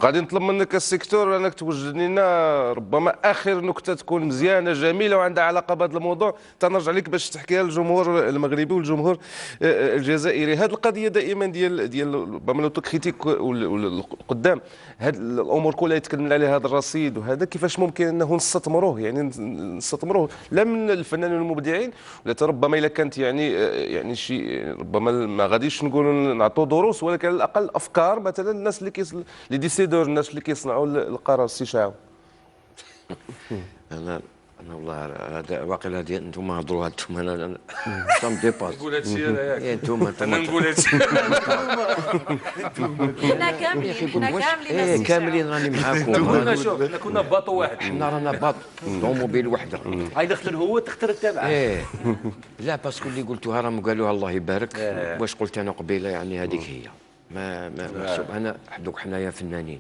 غادي نطلب منك السيكتور انك توجد لنا ربما اخر نكته تكون مزيانه جميله وعندها علاقه بهذا الموضوع، تنرجع لك باش تحكيها للجمهور المغربي والجمهور الجزائري. هذه القضيه دائما ديال ربما لو كريتيك القدام، هذه الامور كلها يتكلم عليها هذا الرصيد وهذا، كيفاش ممكن انه نستثمروه، يعني نستثمروه لا من الفنانين والمبدعين ولا ربما الا كانت يعني شيء ربما ما غاديش نقولوا نعطوا دروس، ولكن على الاقل افكار مثلا الناس اللي الناس اللي كيصنعوا القرار. السي شعب. انا والله هذا واقيلا ديال انتم هضروا انتم انا كم ديباس نقول هذا الشيء هذا ياك انتم انا نقول هذا الشيء حنا كاملين كاملين راني معاكم. كنا شوف حنا كنا باطو واحد، حنا رانا باط طوموبيل وحده. هاي دخل هو تختار تتابعه. لا باسكو اللي قلتوها راهم قالوها الله يبارك. واش قلت انا قبيله يعني هذيك هي ما محسوب. انا دوك حنايا فنانين،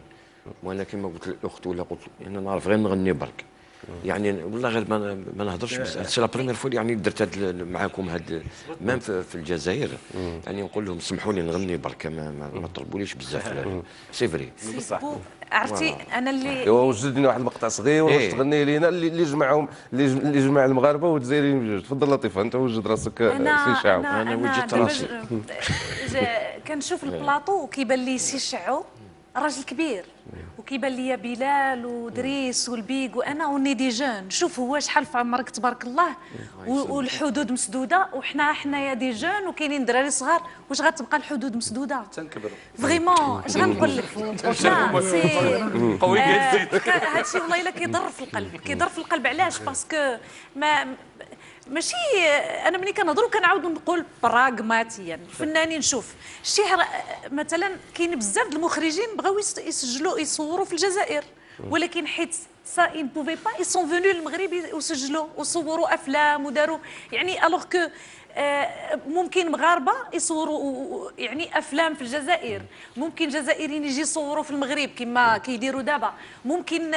وانا كما قلت للاخت ولا قلت انا نعرف غير نغني برك، يعني والله غير ما نهضرش بزاف. سي لا بريمير فوا يعني درت معاكم هاد مام في الجزائر، يعني نقول لهم سمحوا لي نغني برك، ما طلبوليش بزاف. سي فري. عرفتي انا اللي وجد لنا واحد المقطع صغير واش تغني لينا اللي جمعهم اللي جمع المغاربه والجزائريين بجوج. تفضل لطيفه، انت وجد راسك سي شعب. انا وجدت راسي كنشوف البلاطو وكيبان لي سي شعو راجل كبير، وكيبان لي بلال ودريس والبيك وانا ونيدي جون. شوف هو شحال في عمرك تبارك الله، والحدود مسدوده وحنا يا دي جون وكاينين دراري صغار. واش غتبقى الحدود مسدوده؟ تنكبروا فريمون اش غنقول لك؟ قوي هادشي والله الا كيضر في القلب، كيضر في القلب. علاش؟ باسكو ماشي انا ملي كنهضروا كنعاودوا نقول براغماتيا. الفنانين شوف الشعر مثلا كاين بزاف د المخرجين بغاو يسجلوا يصوروا في الجزائر، ولكن حيت سا ان بوفي با اي سون فونو للمغرب وسجلوا وصوروا افلام وداروا يعني الوغ كو ممكن مغاربه يصوروا يعني افلام في الجزائر، ممكن جزائريين يجي يصوروا في المغرب كما كيديروا دابا، ممكن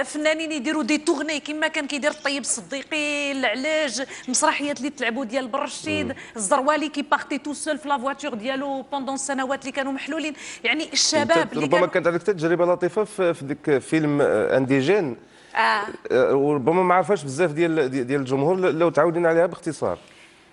فنانين يديروا دي تورني كما كان كيدير الطيب الصديقي، العلاج، المسرحيات اللي تلعبوا ديال برشيد، الزروالي كي بارتي تو سول في لافواتور ديالو بوندون السنوات اللي كانوا محلولين. يعني الشباب اللي ربما كانت عندك تجربه لطيفه في ديك فيلم انديجين، وربما ما عرفاش بزاف ديال الجمهور، لو تعاودينا عليها باختصار.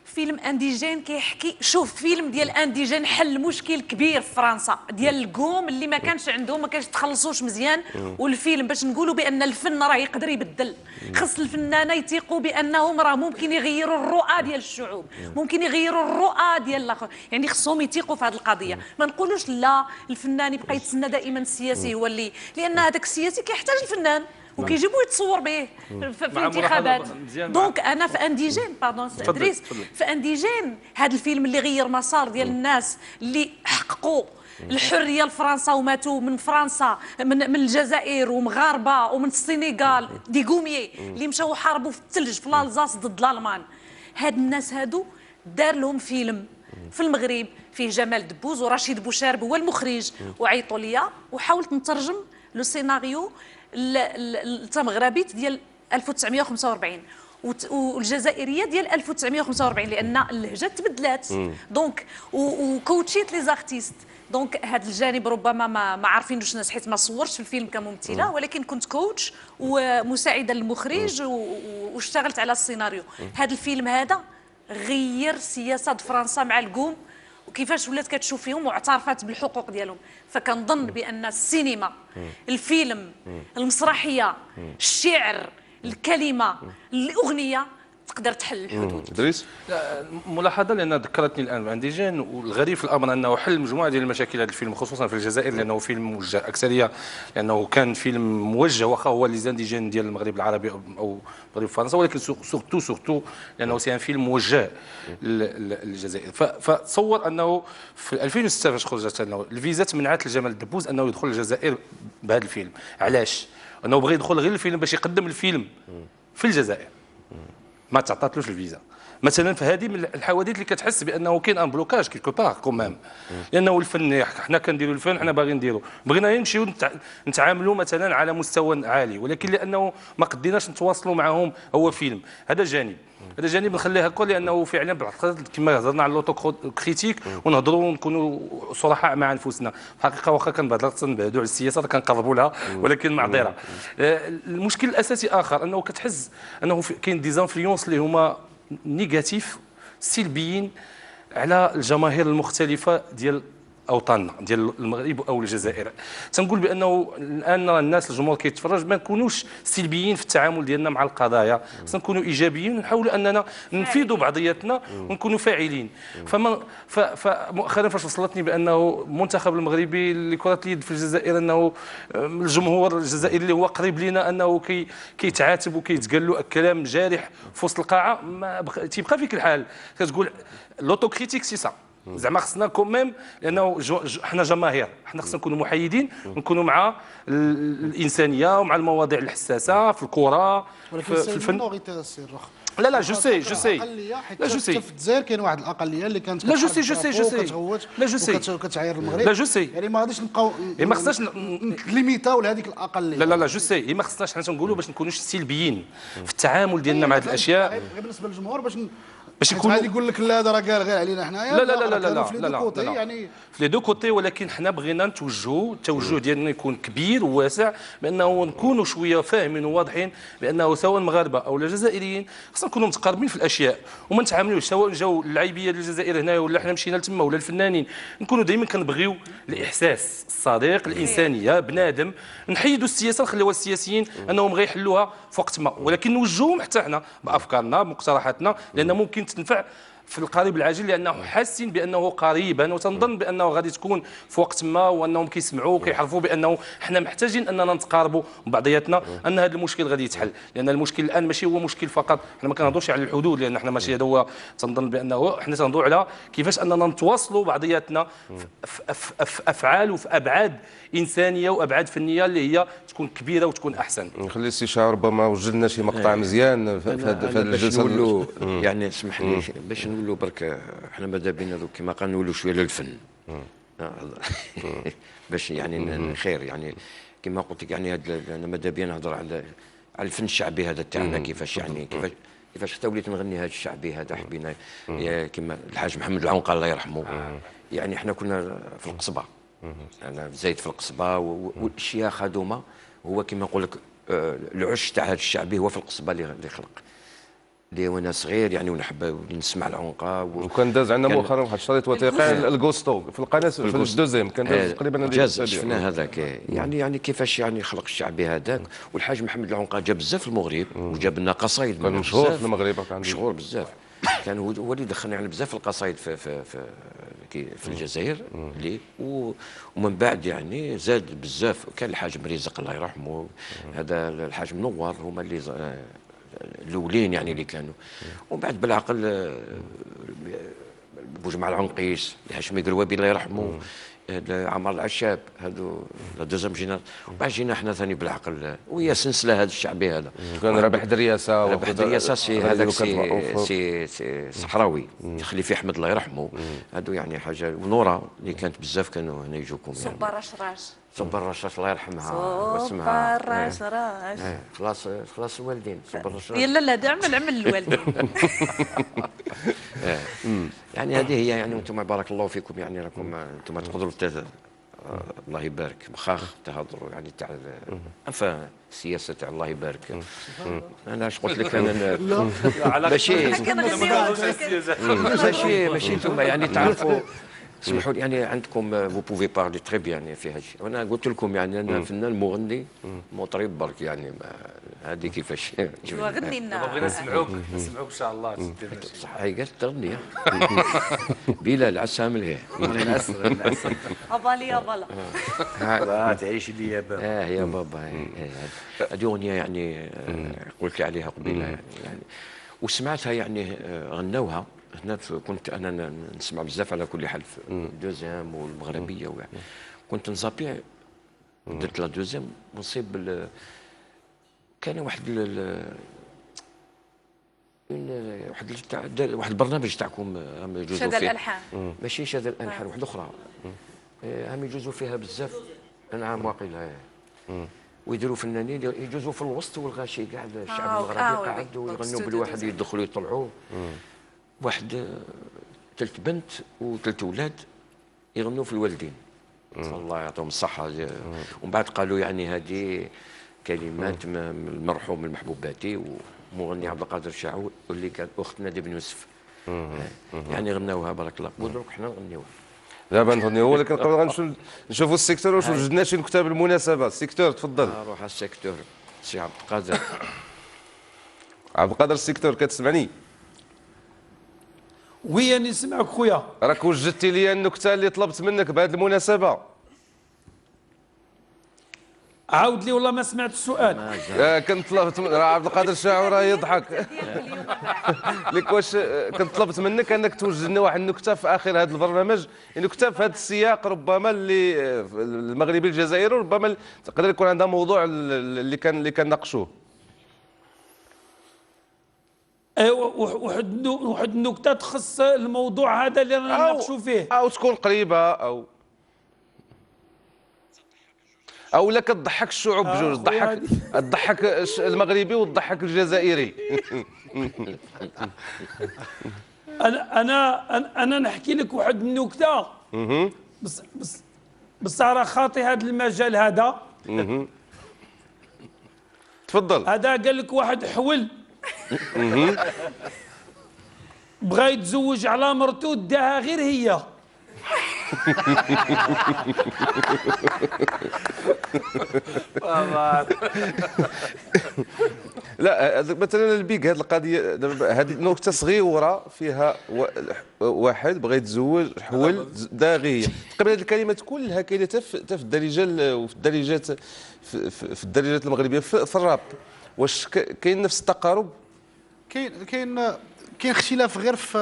فيلم انديجين كيحكي، شوف فيلم ديال انديجين حل مشكل كبير في فرنسا ديال القوم اللي ما كانش عندهم، ما كانش تخلصوش مزيان. والفيلم باش نقولوا بان الفن راه يقدر يبدل، خص الفنانه يثيقوا بانهم راه ممكن يغيروا الرؤى ديال الشعوب، ممكن يغيروا الرؤى ديال الاخر، يعني خصهم يثيقوا في هذه القضيه. ما نقولوش لا الفنان يبقى يتسنى دائما السياسي هو اللي، لان هذاك السياسي كيحتاج الفنان وكيجيبوا يتصور به في الانتخابات. دونك انا في انديجين باردون ادريس، في انديجين هذا الفيلم اللي غير مسار ديال الناس اللي حققوا الحريه لفرنسا وماتوا من فرنسا، من الجزائر ومغاربه ومن السنغال، دي غوميي اللي مشاو حاربوا في الثلج في لالزاس ضد الالمان. هاد الناس هادو دار لهم فيلم في المغرب فيه جمال دبوز ورشيد بوشارب هو المخرج، وعيطوا ليا وحاولت نترجم لو سيناريو التمغربيت ديال 1945 والجزائريه ديال 1945، لان اللهجه تبدلات. دونك وكوتشيت لي زارتيست. دونك هذا الجانب ربما ما عارفينوش الناس حيت ما صورتش في الفيلم كممثله، ولكن كنت كوتش ومساعده للمخرج واشتغلت على السيناريو. هذا الفيلم هذا غير سياسه فرنسا مع القوم وكيفاش ولات كتشوف فيهم واعترفت بالحقوق ديالهم. فكنظن بان السينما، الفيلم، المسرحيه، الشعر، الكلمه، الاغنيه تقدر تحل الحدود. دريس ملاحظه لان ذكرتني الان بانديجين، والغريب في الامر انه حل مجموعه ديال المشاكل هذا الفيلم خصوصا في الجزائر، لانه فيلم موجه اكثريه، لانه كان فيلم موجه واخا هو لي زانديجين ديال المغرب العربي او المغرب فرنسا، ولكن سورتو لانه سي ان فيلم موجه للجزائر. فتصور انه في 2006 فاش خرجت انه الفيزات منعت لجمال الدبوز انه يدخل الجزائر بهذا الفيلم. علاش؟ انه بغى يدخل غير الفيلم باش يقدم الفيلم في الجزائر. ما تعطاتلوش الفيزا. مثلا فهذه من الحوادث اللي كتحس بانه كاين ان بلوكاج كيلكو بار كومام، لانه الفن حنا كنديروا الفن، حنا باغيين نديروا، بغينا نمشيو نتعاملوا مثلا على مستوى عالي، ولكن لانه ما قديناش نتواصلوا معهم هو فيلم. هذا جانب، هذا جانب نخليه هكا، لانه فعلا بالحقيقه كما هضرنا على اللوتو كريتيك ونهضروا ونكونوا صرحاء مع انفسنا. في الحقيقه واخا كنبعدوا على السياسه كنقربوا لها، ولكن معذره. المشكل الاساسي اخر انه كتحس انه كاين ديزانفلونس اللي هما نيجاتيف سلبيين على الجماهير المختلفه ديال اوطاننا ديال المغرب او الجزائر. تنقول بانه الان الناس الجمهور كيتفرج ما نكونوش سلبيين في التعامل ديالنا مع القضايا، خصنا نكونوا ايجابيين ونحاولوا اننا نفيدوا بعضياتنا ونكونوا فاعلين. فمؤخرا فاش وصلتني بانه المنتخب المغربي لكره اليد في الجزائر انه الجمهور الجزائري اللي هو قريب لنا انه كيتعاتب وكيتقال له كلام جارح في وسط القاعه، ما تيبقى فيك الحال كتقول لوتو كريتيك سي سا. زعما خصنا كوميم، لانه حنا جماهير، حنا خصنا نكونوا محايدين ونكونوا مع الانسانيه ومع المواضيع الحساسه في الكره في الفن. لا جو سي لا جو سي في الجزائر كاين واحد الاقليه اللي كانت لا جو سي لا جو سي وكتعاير المغرب. لا جو سي يعني ما غاديش نبقاو ما خصناش ليميتاو لهذيك الاقليه. لا جو سي ما خصناش حنا تنقولوا باش نكونوش سلبيين في التعامل ديالنا مع هذه الاشياء. بالنسبه للجمهور باش يكون غادي يقول لك لا هذا راه قال غير علينا حنايا. لا يعني في لي دو كوتي، ولكن حنا بغينا نتوجهوا التوجه ديالنا يكون كبير وواسع، بانه نكونوا شويه فاهمين وواضحين بانه سواء المغاربه او الجزائريين خصنا نكونوا متقاربين في الاشياء وما نتعاملوش سواء جاو اللاعبيه ديال الجزائر هنايا ولا حنا مشينا لتما ولا الفنانين، نكونوا دائما كنبغيو الاحساس الصديق، الانسانيه، بنادم. نحيدوا السياسه نخليوها السياسيين انهم غيحلوها في وقت ما، ولكن نوجهوهم حتى حنا بافكارنا بمقترحاتنا، لان ممكن تنفع في القريب العاجل، لانه حاسين بانه قريبا، وتنظن بانه غادي تكون في وقت ما وانهم كيسمعوا وكيعرفوا بانه حنا محتاجين اننا نتقاربوا بعضياتنا، ان هذا المشكل غادي يتحل. لان المشكل الان ماشي هو مشكل فقط، حنا ما كنهضروش على الحدود، لان حنا ماشي هذا هو. تنظن بانه حنا تنهضروا على كيفاش اننا نتواصلوا بعضياتنا في افعال وفي ابعاد انسانيه وابعاد فنيه اللي هي تكون كبيره وتكون احسن. نخلي السي شاه ربما وجدنا شي مقطع مزيان في هذه الجلسه. يعني اسمح لي باش نقولوا برك احنا ماذا بينا دوك كما قال نقولوا شويه للفن باش يعني خير. يعني كما قلت لك يعني انا ماذا بينا نهضر على الفن الشعبي هذا تاعنا، كيفاش يعني كيفاش حتى وليت نغني هذا الشعبي هذا حبينا كما الحاج محمد العنقا الله يرحمه. يعني احنا كنا في القصبه، انا زايد في القصبه والاشياخ هذوما هو كما نقول لك العش تاع هذا الشعبي هو في القصبه اللي خلق لي وانا صغير يعني ونحب نسمع العنقا وكان داز عندنا مؤخرا واحد الشريط وثائقي الغوستو في القناه في الدوزيام كان داز تقريبا جاز شفنا هذاك يعني كيفاش يعني خلق الشعبي هذاك. والحاج محمد العنقا جاب بزاف في المغرب وجاب لنا قصايد كان مشهور في المغرب، كان مشهور بزاف. كان هو اللي دخلنا يعني بزاف القصايد في الجزائر اللي ومن بعد يعني زاد بزاف. كان الحاج مريزق الله يرحمه، هذا الحاج منور هما اللي الاولين يعني اللي كانوا. ومن بعد بالعقل بوجمع العنقيس، الهاشمي قروابي الله يرحمه، عمر العشاب، هذو دوزام جينا. وبعد جينا احنا ثاني بالعقل وهي سلسله هذا الشعبي هذا. كان رابح درياسه رابح درياسه سي هذاك سي صحراوي خليفه احمد الله يرحمه. هذو يعني حاجه ونوره اللي كانت بزاف كانوا هنا يجوكم يعني. صبر رشراش صبر رشاش الله يرحمها واسمها صبر رشراش. خلاص الوالدين صبر رشراش. لا ده عمل الوالدين. يعني هذه هي يعني وانتم بارك الله فيكم يعني راكم انتم تقدروا الله يبارك بخاخ تهضروا يعني تاع السياسه تاع الله يبارك. انا اش قلت لك انا ماشي انتم يعني تعرفوا اسمحوا لي يعني عندكم فو بوفي بارلي تري بيان في هذا الشيء. وانا قلت لكم يعني انا فنان مغني مطرب برك يعني هذه كيفاش غني لنا بغينا نسمعوك ان شاء الله. صح هي قالت تغني بلال عسام ليه ابالي ابالا تعيش لي يا بابا. يا بابا. هذه اغنيه يعني قلت لي عليها قبيله يعني وسمعتها يعني غنوها هنا. كنت انا نسمع بزاف على كل حال في الدوزيام والمغربيه كنت نزابي درت لا دوزيام ونصيب كان واحد واحد البرنامج تاعكم هم يجوزوا شذا فيه الالحان. ماشي شذا الالحان، واحده اخرى هم يجوزوا فيها بزاف انعام واقيلا، ويديروا فنانين يجوزوا في الوسط والغاشي كاع الشعب المغربي قاعد ويغنوا بالواحد يدخلوا يطلعوا. واحد 3 بنت و3 اولاد يغنوا في الوالدين، الله يعطيهم الصحه. ومن بعد قالوا يعني هذه كلمات من المرحوم من محبوباتي ومغني عبد القادر الشاعور واللي كان اختنا نادي بن يوسف، يعني غناوها بارك الله. ودروك حنا نغنيوها دابا نغنيو، ولكن قبل غنمشيو نشوفوا السيكتور واش وجدنا شي نكته بالمناسبه. السيكتور تفضل. روح على السيكتور سي عبد القادر. عبد القادر السيكتور كتسمعني؟ وي أنا نسمعك خويا. راك وجدتي لي النكته اللي طلبت منك بهذه المناسبه. عاود لي والله ما سمعت السؤال. كنت طلبت راه عبد القادر الشاعور راه يضحك لك. واش كنت طلبت منك انك توجد لنا واحد النكته في اخر هذا البرنامج، نكته في هذا السياق ربما اللي المغربي الجزائري، ربما تقدر يكون عندها موضوع اللي كنناقشوه. ايوا واحد النكته تخص الموضوع هذا اللي رانا نناقشوا فيه، او تكون قريبه او لا كتضحك الشعوب بجوج، تضحك المغربي وتضحك الجزائري. انا نحكي لك واحد النكته بس راه خاطي هذا المجال هذا. تفضل. هذا قال لك واحد حول بغى يتزوج على مرته داها غير هي. لا مثلا البيك هذه القضيه هذه نكته صغيره فيها واحد بغى يتزوج حول داغيه. تقريبا هذه الكلمات كلها كاينه حتى في الدارجه وفي الدارجات في الدارجات المغربيه في الراب. واش كاين نفس التقارب؟ كاين اختلاف غير في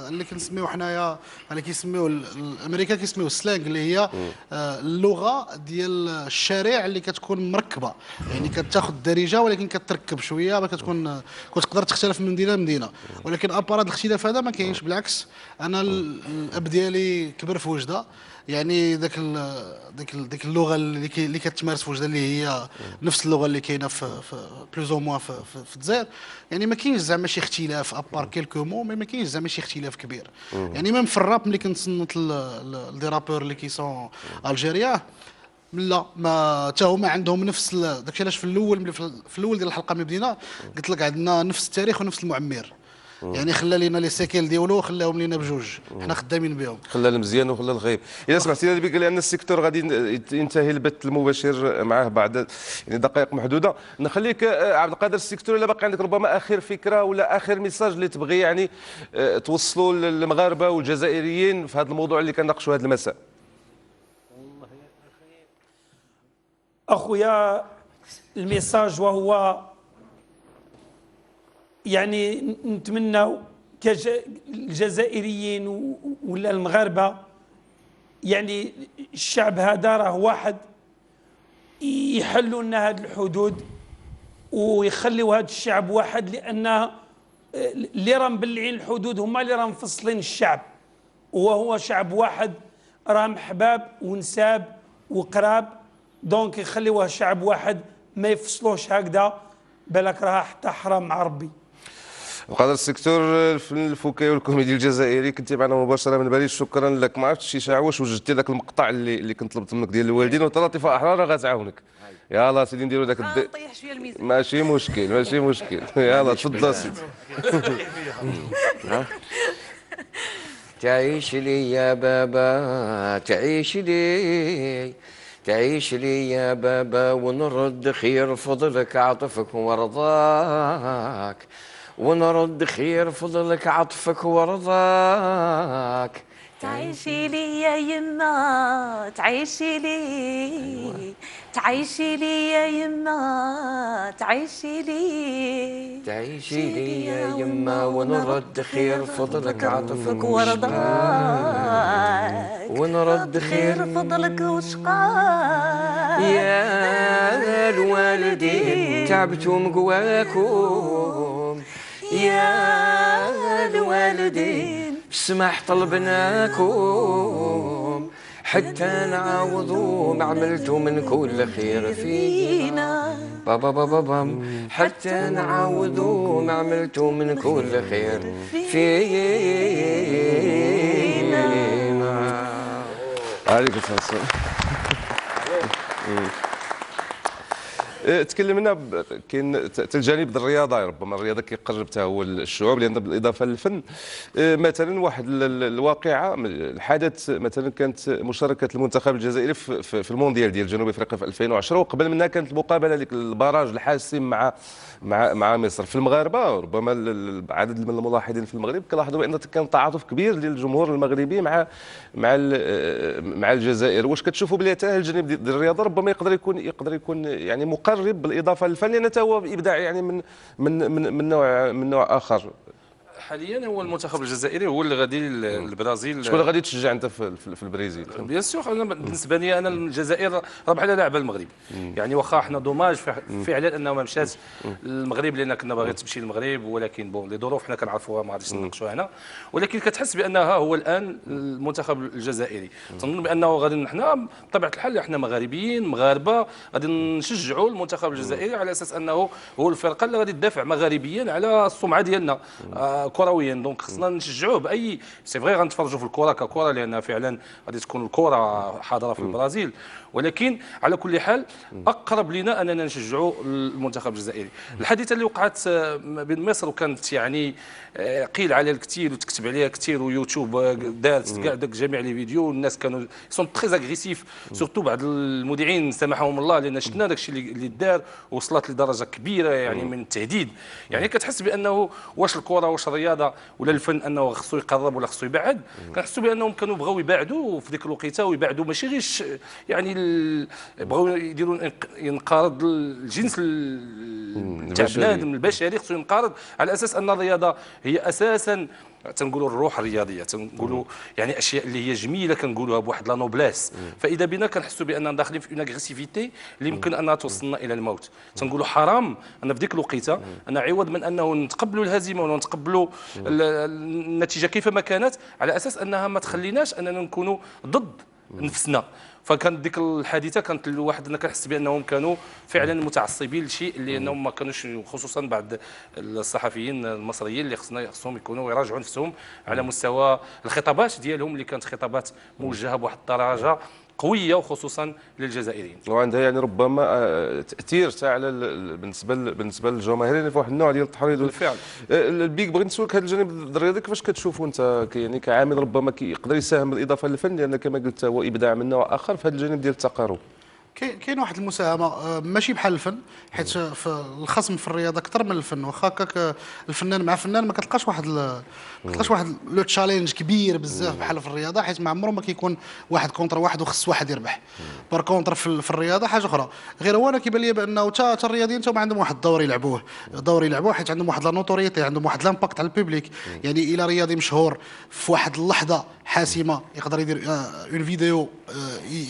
اللي كنسميو حنايا، اللي كيسميو الامريكا كيسميو السلانج، اللي هي اللغه ديال الشارع اللي كتكون مركبه، يعني كتاخذ الدارجه ولكن كتركب شويه، ما كتقدر تختلف من مدينه لمدينه. ولكن ابار هذا الاختلاف هذا ما كاينش، بالعكس. انا الاب ديالي كبر في وجده، يعني ديك اللغه اللي كتمارس في وجده اللي هي نفس اللغه اللي كاينه في بلوز او موا في الجزائر. يعني ما كاينش زعما شي اختلاف ابار كيلكو مو، ما كاينش زعما شي اختلاف كبير. يعني ميم في الراب ملي كنتصنت دي رابور اللي كيسون الجيريا، لا ما حتى هما عندهم نفس داكشي. علاش في الاول ديال الحلقه ملي بدينا قلت لك عندنا نفس التاريخ ونفس المعمر، يعني خلى لينا لي سيكيل ديالو خلاهم لينا بجوج، حنا خدامين بهم. خلى المزيان وخلى الغايب. اذا سمحتي لي بك، لان السيكتور غادي ينتهي البث المباشر معاه بعد يعني دقائق محدوده، نخليك عبد القادر السيكتور الا باقي عندك ربما اخر فكره ولا اخر ميساج اللي تبغي يعني توصلوا للمغاربه والجزائريين في هذا الموضوع اللي كنناقشوا هذا المساء. اخويا الميساج وهو يعني نتمنى كجزائريين ولا المغاربه، يعني الشعب هذا راه واحد، يحلوا لنا هذه الحدود ويخليوا هذا الشعب واحد، لان اللي راه مبلعين الحدود هما اللي راه مفصلين الشعب، وهو شعب واحد راه محباب ونساب وقراب. دونك يخليوه شعب واحد ما يفصلوش هكذا، بالك راه حتى حرام مع ربي. وقادر السيكتور الفن الفكاهي والكوميدي الجزائري كنتي معنا مباشره من باريس، شكرا لك. ما عرفتش شي ساعه واش وجدتي ذاك المقطع اللي كنت طلبت منك ديال الوالدين، وطلاتفه احرار غتعاونك. يلاه سيدي نديروا ذاك نطيح شويه الميزان. ماشي مشكل يلاه تفضل سيدي. تعيش لي يا بابا تعيش لي، تعيش لي يا بابا ونرد خير فضلك عطفك ورضاك، ونرد خير فضلك عطفك ورضاك. تعيشي لي يا يما تعيشي لي، تعيشي لي يا يما تعيشي لي، تعيشي لي يا يما ونرد خير فضلك عطفك ورضاك، ونرد خير فضلك وشقاك يا الوالدين تعبتم قواكم، يا الوالدين بسمح طلبناكم حتى نعوضوا ما عملتوا من كل خير فينا بابا بابا بام حتى نعوضوا ما عملتوا من كل خير فينا. عليك الفاصل. تكلمنا كاين الجانب الرياضه، ربما الرياضه كيقرب حتى هو الشعوب، لان بالاضافه للفن مثلا واحد الواقعه الحدث مثلا كانت مشاركه المنتخب الجزائري في المونديال ديال جنوب افريقيا في 2010، وقبل منها كانت المقابله ديك البراج الحاسم مع مصر. في المغاربه ربما عدد من الملاحظين في المغرب كلاحظوا بان كان تعاطف كبير ديال الجمهور المغربي مع الجزائر. واش كتشوفوا بلي حتى الجانب ديال الرياضه ربما يقدر يكون يعني مقرب بالاضافه للفن، لان هو ابداع يعني من نوع اخر؟ حاليا هو المنتخب الجزائري هو اللي غادي للبرازيل. شكون اللي غادي تشجع انت في البرازيل؟ بيان سور انا بالنسبه لي انا الجزائر ربح على لاعب المغرب، يعني واخا حنا دوماج فعلا انه ما مشات المغرب لان كنا باغي تمشي للمغرب، ولكن بون لي ظروف حنا كنعرفوها ما غاديش نناقشوها هنا، ولكن كتحس بانها هو الان المنتخب الجزائري. تنظن بانه غادي حنا بطبيعه الحال احنا مغاربيين مغاربه غادي نشجعوا المنتخب الجزائري على اساس انه هو الفرقه اللي غادي تدافع مغاربيا على السمعه ديالنا كرويا. دونك خصنا نشجعوه باي سي فغي غنتفرجوا في الكره ككره لان فعلا غادي تكون الكره حاضره في البرازيل، ولكن على كل حال اقرب لنا اننا نشجعوا المنتخب الجزائري. الحادثه اللي وقعت بين مصر وكانت يعني قيل عليها الكثير وتكتب عليها كثير ويوتيوب دارت كاع داك جميع لي فيديو، والناس كانوا سون تري اغريسيف سورتو بعض المذيعين سامحهم الله لان شفنا داك الشيء اللي دار وصلت لدرجه كبيره يعني من التهديد. يعني كتحس بانه واش الكره واش الرياضه ولا الفن انه خصو يقرب ولا خصو يبعد. كنحسوا بانهم كانوا بغاو يبعدوا في ديك الوقيته ويبعدوا ماشي غير يعني بغاو يديروا ينقرض الجنس تاع بنادم البشري، خصو ينقرض على اساس ان الرياضه هي اساسا تنقولوا الروح الرياضيه، تنقولوا يعني اشياء اللي هي جميله كنقولوها بواحد لا نوبلاس. فاذا بنا كنحسوا باننا داخلين في اون اغريسيفيتي اللي يمكن انها توصلنا الى الموت. تنقولوا حرام ان في ديك الوقيته ان عوض من انه نتقبلوا الهزيمه ولا نتقبلوا النتيجه كيفما كانت على اساس انها ما تخليناش اننا نكونوا ضد نفسنا. فكانت ديك الحادثه كانت الواحد انا كنحس بانهم كانوا فعلا متعصبين لشيء اللي انهم ما كانوش، خصوصا بعض الصحفيين المصريين اللي خصهم يكونوا يراجعوا نفسهم على مستوى الخطابات ديالهم اللي كانت خطابات موجهه بواحد الدرجه قويه وخصوصا للجزائريين. وعندها يعني ربما تاثير تاع على بالنسبه للجماهير يعني في واحد النوع ديال التحريض. بالفعل. البيك بغيت نسولك هذا الجانب الرياضي كيفاش كتشوفوا انت يعني كعامل ربما يقدر يساهم بالاضافه للفن، لان كما قلت هو ابداع من نوع اخر في هذا الجانب ديال التقارب. كاين واحد المساهمه ماشي بحال الفن، حيت في الخصم في الرياضه اكثر من الفن. واخا هكاك الفنان مع فنان ما كتلقاش واحد لو تشالنج كبير بزاف بحال في الرياضه، حيت ما عمره ما كيكون واحد كونتر واحد وخص واحد يربح. بار كونتر في الرياضه حاجه اخرى. غير هو انا كيبان لي بانه حتى الرياضيين ما عندهم واحد الدور يلعبوه حيت عندهم واحد لا نوتوريتي، عندهم واحد لامباكت على البوبليك. يعني الى رياضي مشهور في واحد اللحظه حاسمه يقدر يدير اون فيديو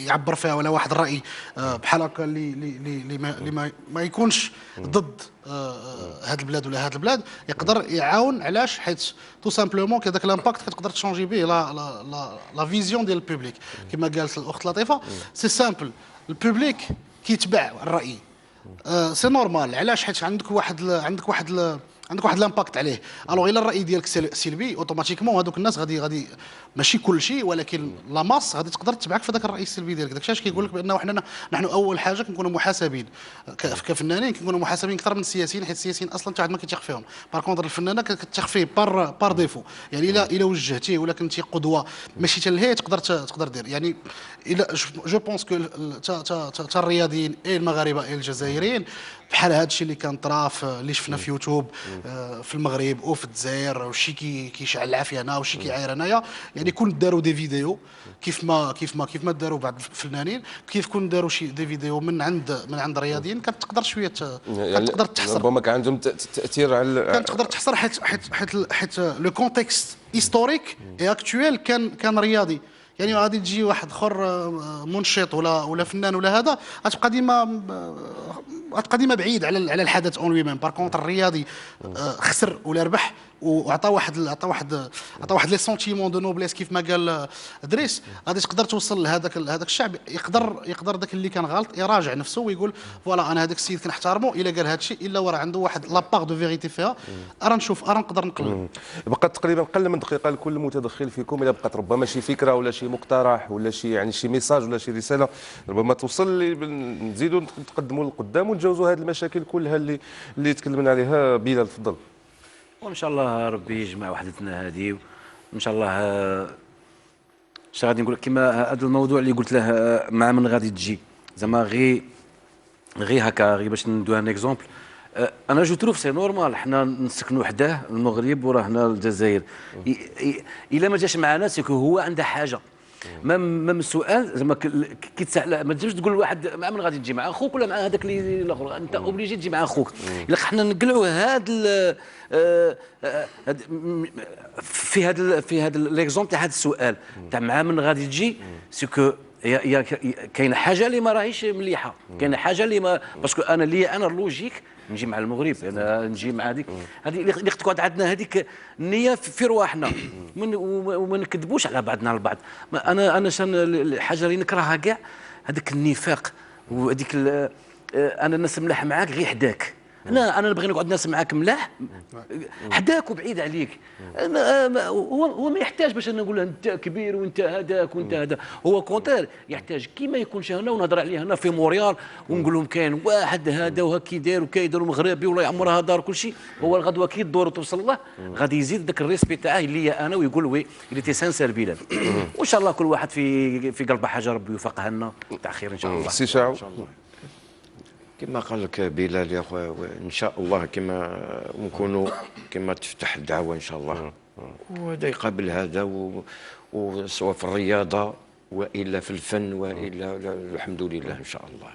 يعبر فيها ولا واحد الراي بحال هكا اللي ما يكونش ضد هاد البلاد ولا هاد البلاد، يقدر يعاون. علاش؟ حيت تو سامبلومون كذاك لامباكت كتقدر تشونجي به لا فيزيون ديال البوبليك. كما قالت الاخت لطيفه سي سامبل، البوبليك كيتبع الراي سي نورمال. علاش؟ حيت عندك واحد لامباكت عليه. الوغ الا الراي ديالك سلبي اوتوماتيكمون هذوك الناس غادي ماشي كل شيء ولكن لا ماس غادي تقدر تتبعك في ذاك الراي السلبي ديالك. داكشي علاش كيقول لك بانه نحن اول حاجه كنكونوا محاسبين كفنانين، كنكونوا محاسبين اكثر من السياسيين، حيت السياسيين اصلا حتى واحد ما كيتيق فيهم. بار كونتر الفنانه كتيق فيه بار ديفو. يعني الا وجهتيه ولا كنتي قدوه ماشي تلهي تقدر دير. يعني الا جو بونس كو تا الرياضيين المغاربه الجزائريين بحال هذا الشيء اللي كان طرا اللي شفنا في يوتيوب في المغرب وفي الجزائر، وشي كيشعل العافيه هنا وشي كيعاير هنايا. يعني كون داروا دي فيديو كيف ما داروا بعض الفنانين، كيف كون داروا شي دي فيديو من عند رياضيين كتقدر شويه كتقدر تحصر. ربما كان عندهم تاثير على كتقدر تحصر حيت لو كونتكست هيستوريك اي اكطويل كان رياضي. يعني غادي تجي واحد اخر منشط ولا فنان ولا هذا غتبقى ديما القديمه بعيد على الحدث اون لي ميم. بار كونتر الرياضي خسر ولا ربح وعطى واحد لي سونتيمون دو نوبليس كيف ما قال ادريس، غادي تقدر توصل لهذاك الشعب يقدر ذاك اللي كان غلط يراجع نفسه ويقول فوالا انا هذاك السيد كنحترمه الا قال هذا الشيء الا وراه عنده واحد لابار دو فيريتي فيها، ارا نشوف ارا نقدر نقلب. بقات تقريبا قل من دقيقه لكل متدخل فيكم، الا بقات ربما شي فكره ولا شي مقترح ولا شي يعني شي ميساج ولا شي رساله ربما توصل نزيدوا نتقدموا للقدام ونتجاوزوا هذه المشاكل كلها اللي تكلمنا عليها. بلال تفضل. وان شاء الله ربي يجمع وحدتنا هذه، وان شاء الله اش غادي نقول كما هذا الموضوع اللي قلت له مع من غادي تجي زعما غير هكا غير باش ندوي ان اكزومبل. انا جو تروف سي نورمال حنا نسكنوا حداه المغرب وراه هنا الجزائر، الا ما جاش معنا سيكو هو عنده حاجه. مام السؤال زعما كي تسال ما تجيش تقول لواحد مع من غادي تجي مع اخوك ولا مع هذاك اللي الاخر، انت اوبليجي تجي مع اخوك. الا حنا نقلعوا في هذا ليكزومبل تاع هذا السؤال تاع مع من غادي تجي سيكو كاينه حاجه اللي ما راهيش مليحه، كاينه حاجه اللي ما باسكو انا اللوجيك نجي مع المغرب، انا نجي مع هذيك اللي تكون عندنا هذيك النيه في رواحنا وما نكذبوش على بعضنا البعض. انا شان الحاجه اللي نكرهها كاع هذاك النفاق وهذيك انا الناس ملاح معاك غير حداك، انا نبغي نقعد ناس معاك ملاح حداك وبعيد عليك. هو ما يحتاج باش انا نقول له انت كبير وانت هذاك وانت هذا، هو كونتير يحتاج كيما يكونش هنا ونهضر عليه هنا في موريال ونقول لهم كاين واحد هذا وهكي داير وكايدير مغربي والله يعمرها دار كل شيء. هو الغدوه كي الدور توصل الله غادي يزيد ذاك الريسبي تاعه اللي انا ويقول وي اللي تي سانسير بلال. وان شاء الله كل واحد في قلبه حاجه ربي يوفقها لنا تاع خير ان شاء الله. سي شاعو كما قال لك بلال يا خويا، ان شاء الله كما نكونوا كما تفتح الدعوه ان شاء الله وهذا يقابل هذا وسواء في الرياضه والا في الفن والا الحمد لله ان شاء الله.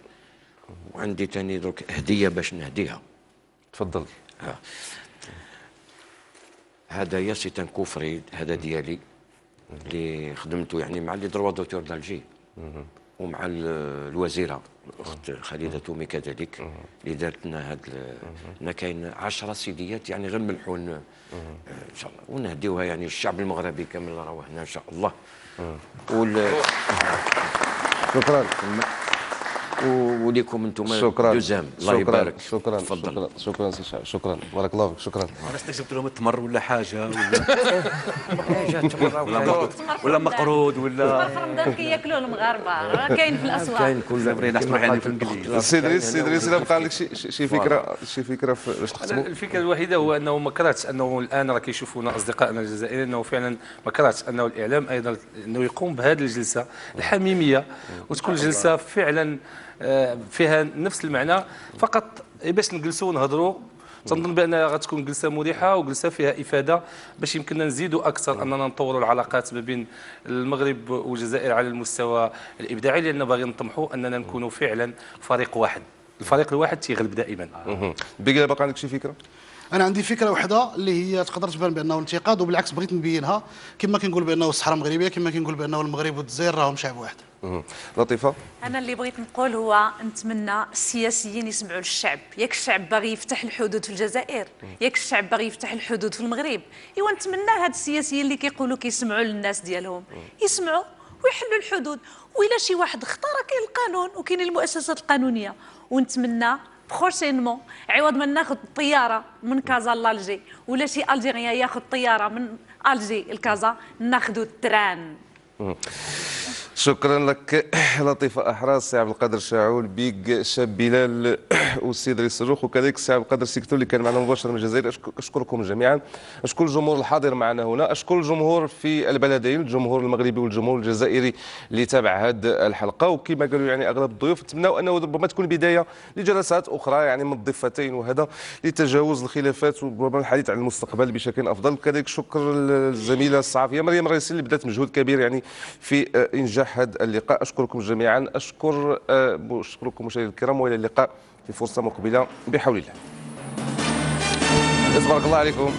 وعندي ثاني درك هديه باش نهديها. تفضل. هذا سيتان كوفري هذا ديالي اللي خدمته يعني مع لي دروا دوتور دالجي ومع الوزيره الاخت خالده تومي كذلك اللي دارت لنا هذا هنا كاين 10 سيديات يعني غير ملحون ان شاء الله ونهديوها يعني الشعب المغربي كامل راه هنا ان شاء الله. شكرا. وليكم انتم شكرا دوزام الله يبارك. شكرا تفضل. شكرا سي شاعو، شكرا بارك الله فيك. شكرا. انا جبت لهم التمر ولا حاجه ولا مقرود ولا في رمضان كياكلوه المغاربه راه كاين في الاسواق. كاين كل نحسبوا يعني في الانجليزي. سي ادريس الا بقى لك شي فكره باش تقسموا. الفكره الوحيده هو انه ما كرهتش انه الان راه كيشوفونا اصدقائنا الجزائريين انه فعلا ما كرهتش انه الاعلام ايضا انه يقوم بهذه الجلسه الحميميه وتكون جلسه فعلا فيها نفس المعنى فقط باش نجلسوا ونهضروا. تنظن بانها غتكون جلسه مريحه وجلسه فيها افاده باش يمكننا نزيدوا اكثر اننا نطوروا العلاقات ما بين المغرب والجزائر على المستوى الابداعي، لان باغيين نطمحوا اننا نكونوا فعلا فريق واحد. الفريق الواحد تيغلب دائما. بقى باقي عندك شي فكره؟ انا عندي فكره وحده اللي هي تقدر تبان بانه انتقاد، وبالعكس بغيت نبينها كما كنقول بانه الصحراء مغربيه، كما كنقول بانه المغرب والجزائر راهم شعب واحد. لطيفه. انا اللي بغيت نقول هو نتمنى السياسيين يسمعوا للشعب. ياك الشعب باغي يفتح الحدود في الجزائر، ياك الشعب باغي يفتح الحدود في المغرب، ايوا نتمنى هاد السياسيين اللي كيقولوا كيسمعوا للناس ديالهم يسمعوا ويحلوا الحدود. وإلا شي واحد اختار كاين القانون وكاين المؤسسات القانونيه. ونتمنى بروشينمون عوض ما ناخذ الطياره من كازا لالجي ولا شي الجيريان ياخذ طياره من الجي لكازا، ناخذوا التران. شكرا لك لطيفه احراز، سي عبد القادر شاعول، بيك شاب بلال، والسي ادريس الروخ، وكذلك سي عبد القادر سيكتو اللي كان معنا مباشره من الجزائر. اشكركم جميعا، اشكر الجمهور الحاضر معنا هنا، اشكر الجمهور في البلدين، الجمهور المغربي والجمهور الجزائري اللي تابع هذه الحلقه. وكما قالوا يعني اغلب الضيوف نتمنوا انه ربما تكون بدايه لجلسات اخرى يعني من الضفتين، وهذا لتجاوز الخلافات وربما الحديث عن المستقبل بشكل افضل. كذلك شكر الزميله الصحفيه مريم الرئيسي اللي بدات مجهود كبير يعني في انجاح هذا اللقاء. اشكركم جميعا، اشكركم مشاهدينا الكرام، والى اللقاء في فرصه مقبله بحول الله. تبارك الله عليكم.